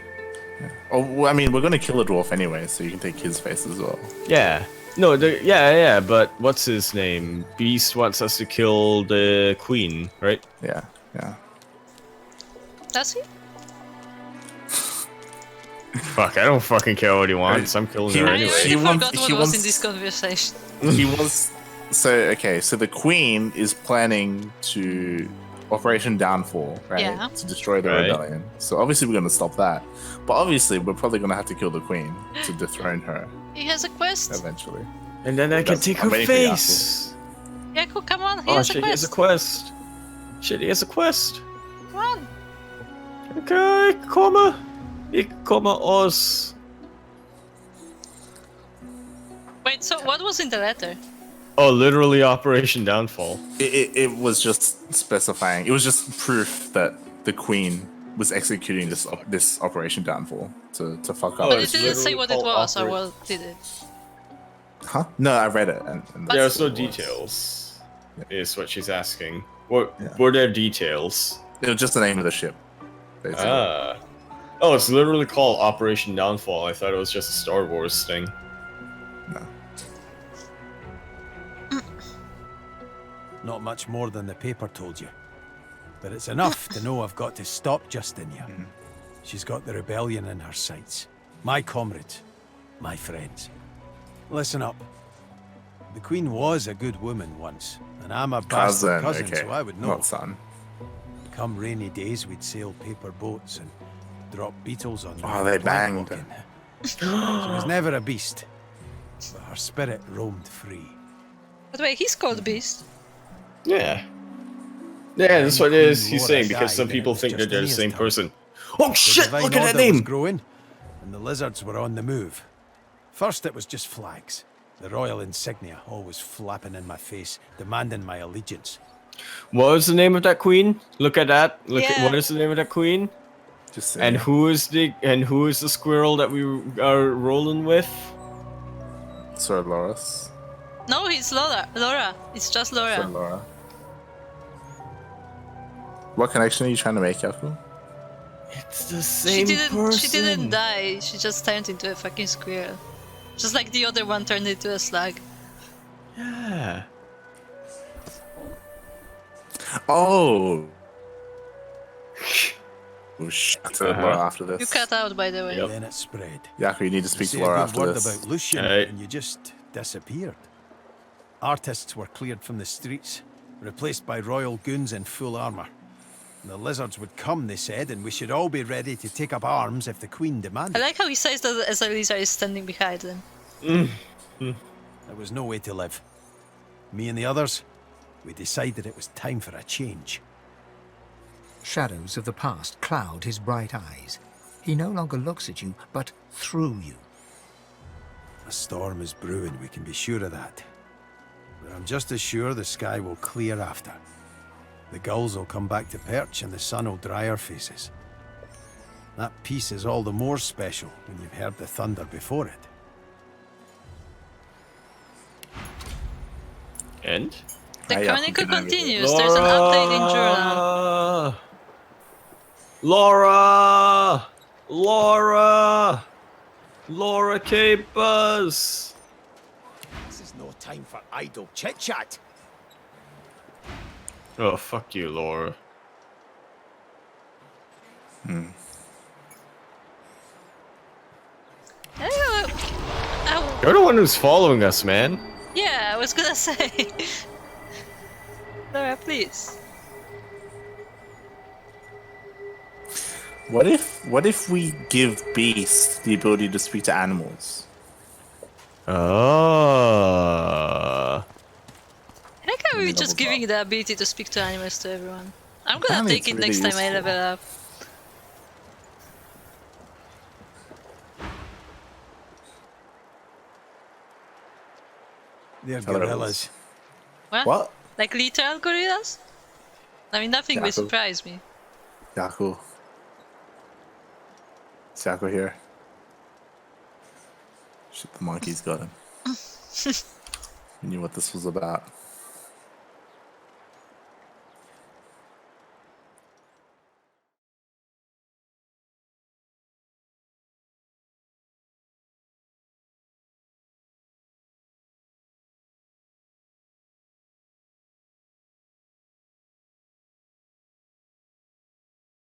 [SPEAKER 3] Oh, well, I mean, we're gonna kill a dwarf anyway, so you can take his face as well.
[SPEAKER 2] Yeah. No, yeah, but what's his name? Beast wants us to kill the queen, right?
[SPEAKER 3] Yeah.
[SPEAKER 1] Does he?
[SPEAKER 2] Fuck, I don't fucking care what he wants. I'm killing her
[SPEAKER 1] I
[SPEAKER 2] anyway.
[SPEAKER 1] already
[SPEAKER 3] He
[SPEAKER 1] forgot
[SPEAKER 3] wants-
[SPEAKER 1] what
[SPEAKER 3] he
[SPEAKER 1] was in
[SPEAKER 3] wants-
[SPEAKER 1] this conversation.
[SPEAKER 3] He was so the queen is planning to Operation Downfall, right?
[SPEAKER 1] Yeah.
[SPEAKER 3] To destroy the
[SPEAKER 2] Right.
[SPEAKER 3] rebellion. So obviously we're gonna stop that. But obviously we're probably gonna have to kill the queen to dethrone her
[SPEAKER 1] He has a quest.
[SPEAKER 3] eventually.
[SPEAKER 2] And then I can
[SPEAKER 3] That's-
[SPEAKER 2] take
[SPEAKER 3] I'm
[SPEAKER 2] her
[SPEAKER 3] waiting for Yaku.
[SPEAKER 2] face.
[SPEAKER 1] Yaku, come on, he
[SPEAKER 2] Oh
[SPEAKER 1] has a
[SPEAKER 2] shit, he has a
[SPEAKER 1] quest.
[SPEAKER 2] quest. Shit, he has a quest.
[SPEAKER 1] Come on.
[SPEAKER 2] Okay, komme. Ich komme aus.
[SPEAKER 1] Wait, so what was in the letter?
[SPEAKER 2] Oh, literally Operation Downfall.
[SPEAKER 3] It was just specifying. It was just proof that the queen was executing this Operation Downfall to fuck up.
[SPEAKER 2] Oh,
[SPEAKER 1] But it
[SPEAKER 2] it's
[SPEAKER 1] didn't say
[SPEAKER 2] literally
[SPEAKER 1] what it
[SPEAKER 2] called
[SPEAKER 1] was, or
[SPEAKER 2] Operate-
[SPEAKER 1] what did it?
[SPEAKER 3] Huh? No, I read it. And
[SPEAKER 2] There's
[SPEAKER 3] that's
[SPEAKER 2] no
[SPEAKER 3] what it was.
[SPEAKER 2] details. Is what she's asking. What
[SPEAKER 3] Yeah.
[SPEAKER 2] were there details?
[SPEAKER 3] It was just the name of the ship. Basically.
[SPEAKER 2] Ah. Oh, it's literally called Operation Downfall. I thought it was just a Star Wars thing.
[SPEAKER 3] No.
[SPEAKER 4] Not much more than the paper told you. But it's enough to know I've got to stop Justinia. She's got the rebellion in her sights. My comrades. My friends. Listen up. The Queen was a good woman once, and I'm a bastard cousin,
[SPEAKER 3] okay.
[SPEAKER 4] so I would know.
[SPEAKER 3] Not son.
[SPEAKER 4] Come rainy days, we'd sail paper boats and drop beetles on them.
[SPEAKER 3] Oh, they banged.
[SPEAKER 4] walking. She was never a beast, but her spirit roamed free.
[SPEAKER 1] But wait, he's called Beast.
[SPEAKER 2] Yeah. Yeah, that's what it is. He's
[SPEAKER 4] Laura
[SPEAKER 2] saying because some
[SPEAKER 4] died,
[SPEAKER 2] people
[SPEAKER 4] and it was
[SPEAKER 2] think that they're the
[SPEAKER 4] Justinia's
[SPEAKER 2] same
[SPEAKER 4] turn.
[SPEAKER 2] person. Oh
[SPEAKER 4] The
[SPEAKER 2] shit!
[SPEAKER 4] divine
[SPEAKER 2] Look at that
[SPEAKER 4] order was
[SPEAKER 2] name.
[SPEAKER 4] growing, and the lizards were on the move. First, it was just flags. The royal insignia always flapping in my face, demanding my allegiance.
[SPEAKER 2] What was the name of that queen? Look at that. Look at
[SPEAKER 1] Yeah.
[SPEAKER 2] what is the name of that queen?
[SPEAKER 3] Just say
[SPEAKER 2] And
[SPEAKER 3] it.
[SPEAKER 2] who is the squirrel that we are rolling with?
[SPEAKER 3] Sir Loris.
[SPEAKER 1] No, it's Laura. Laura. It's just
[SPEAKER 3] Sir
[SPEAKER 1] Laura.
[SPEAKER 3] Laura. What connection are you trying to make, Yaku?
[SPEAKER 2] It's the
[SPEAKER 1] She
[SPEAKER 2] same
[SPEAKER 1] didn't. She didn't die. She just turned into a fucking squirrel, just like the other one turned into a slug.
[SPEAKER 2] Yeah.
[SPEAKER 3] Oh. Oh shit. To Laura after this.
[SPEAKER 1] You cut out, by the way.
[SPEAKER 2] Yep.
[SPEAKER 4] Then it spread.
[SPEAKER 3] Yaku, you need to speak
[SPEAKER 4] Say
[SPEAKER 3] to Laura
[SPEAKER 4] a good
[SPEAKER 3] after
[SPEAKER 4] word
[SPEAKER 3] this.
[SPEAKER 4] about Lucian,
[SPEAKER 2] Alright.
[SPEAKER 4] and you just disappeared. Artists were cleared from the streets, replaced by royal goons in full armor. The lizards would come, they said, and we should all be ready to take up arms if the queen
[SPEAKER 1] I
[SPEAKER 4] demanded.
[SPEAKER 1] like how he says that as a lizard is standing behind them.
[SPEAKER 4] There was no way to live. Me and the others, we decided it was time for a change.
[SPEAKER 10] Shadows of the past cloud his bright eyes. He no longer looks at you, but through you.
[SPEAKER 4] A storm is brewing, we can be sure of that. But I'm just as sure the sky will clear after. The gulls will come back to perch and the sun will dry our faces. That peace is all the more special when you've heard the thunder before it.
[SPEAKER 2] And?
[SPEAKER 1] The
[SPEAKER 3] Yaku,
[SPEAKER 1] chronicle
[SPEAKER 3] can I have it?
[SPEAKER 1] continues. There's an update in journal.
[SPEAKER 2] Laura! Laura! Laura Capers!
[SPEAKER 4] This is no time for idle chit-chat.
[SPEAKER 2] Oh, fuck you, Laura. You're the one who's following us, man.
[SPEAKER 1] Yeah, I was gonna say. Laura, please.
[SPEAKER 3] What if we give Beast the ability to speak to animals?
[SPEAKER 2] Oh.
[SPEAKER 1] I like how we're just giving the ability to speak to animals to everyone. I'm gonna
[SPEAKER 3] Apparently
[SPEAKER 1] take
[SPEAKER 3] it's
[SPEAKER 1] it next
[SPEAKER 3] really
[SPEAKER 1] time I
[SPEAKER 3] useful.
[SPEAKER 1] level up.
[SPEAKER 4] They're
[SPEAKER 3] Hello.
[SPEAKER 4] gorillas.
[SPEAKER 3] What?
[SPEAKER 1] Like literal gorillas? I mean, nothing will
[SPEAKER 3] Yaku.
[SPEAKER 1] surprise me.
[SPEAKER 3] Yaku, Yaku here. Shit, the monkeys got him. We knew what this was about.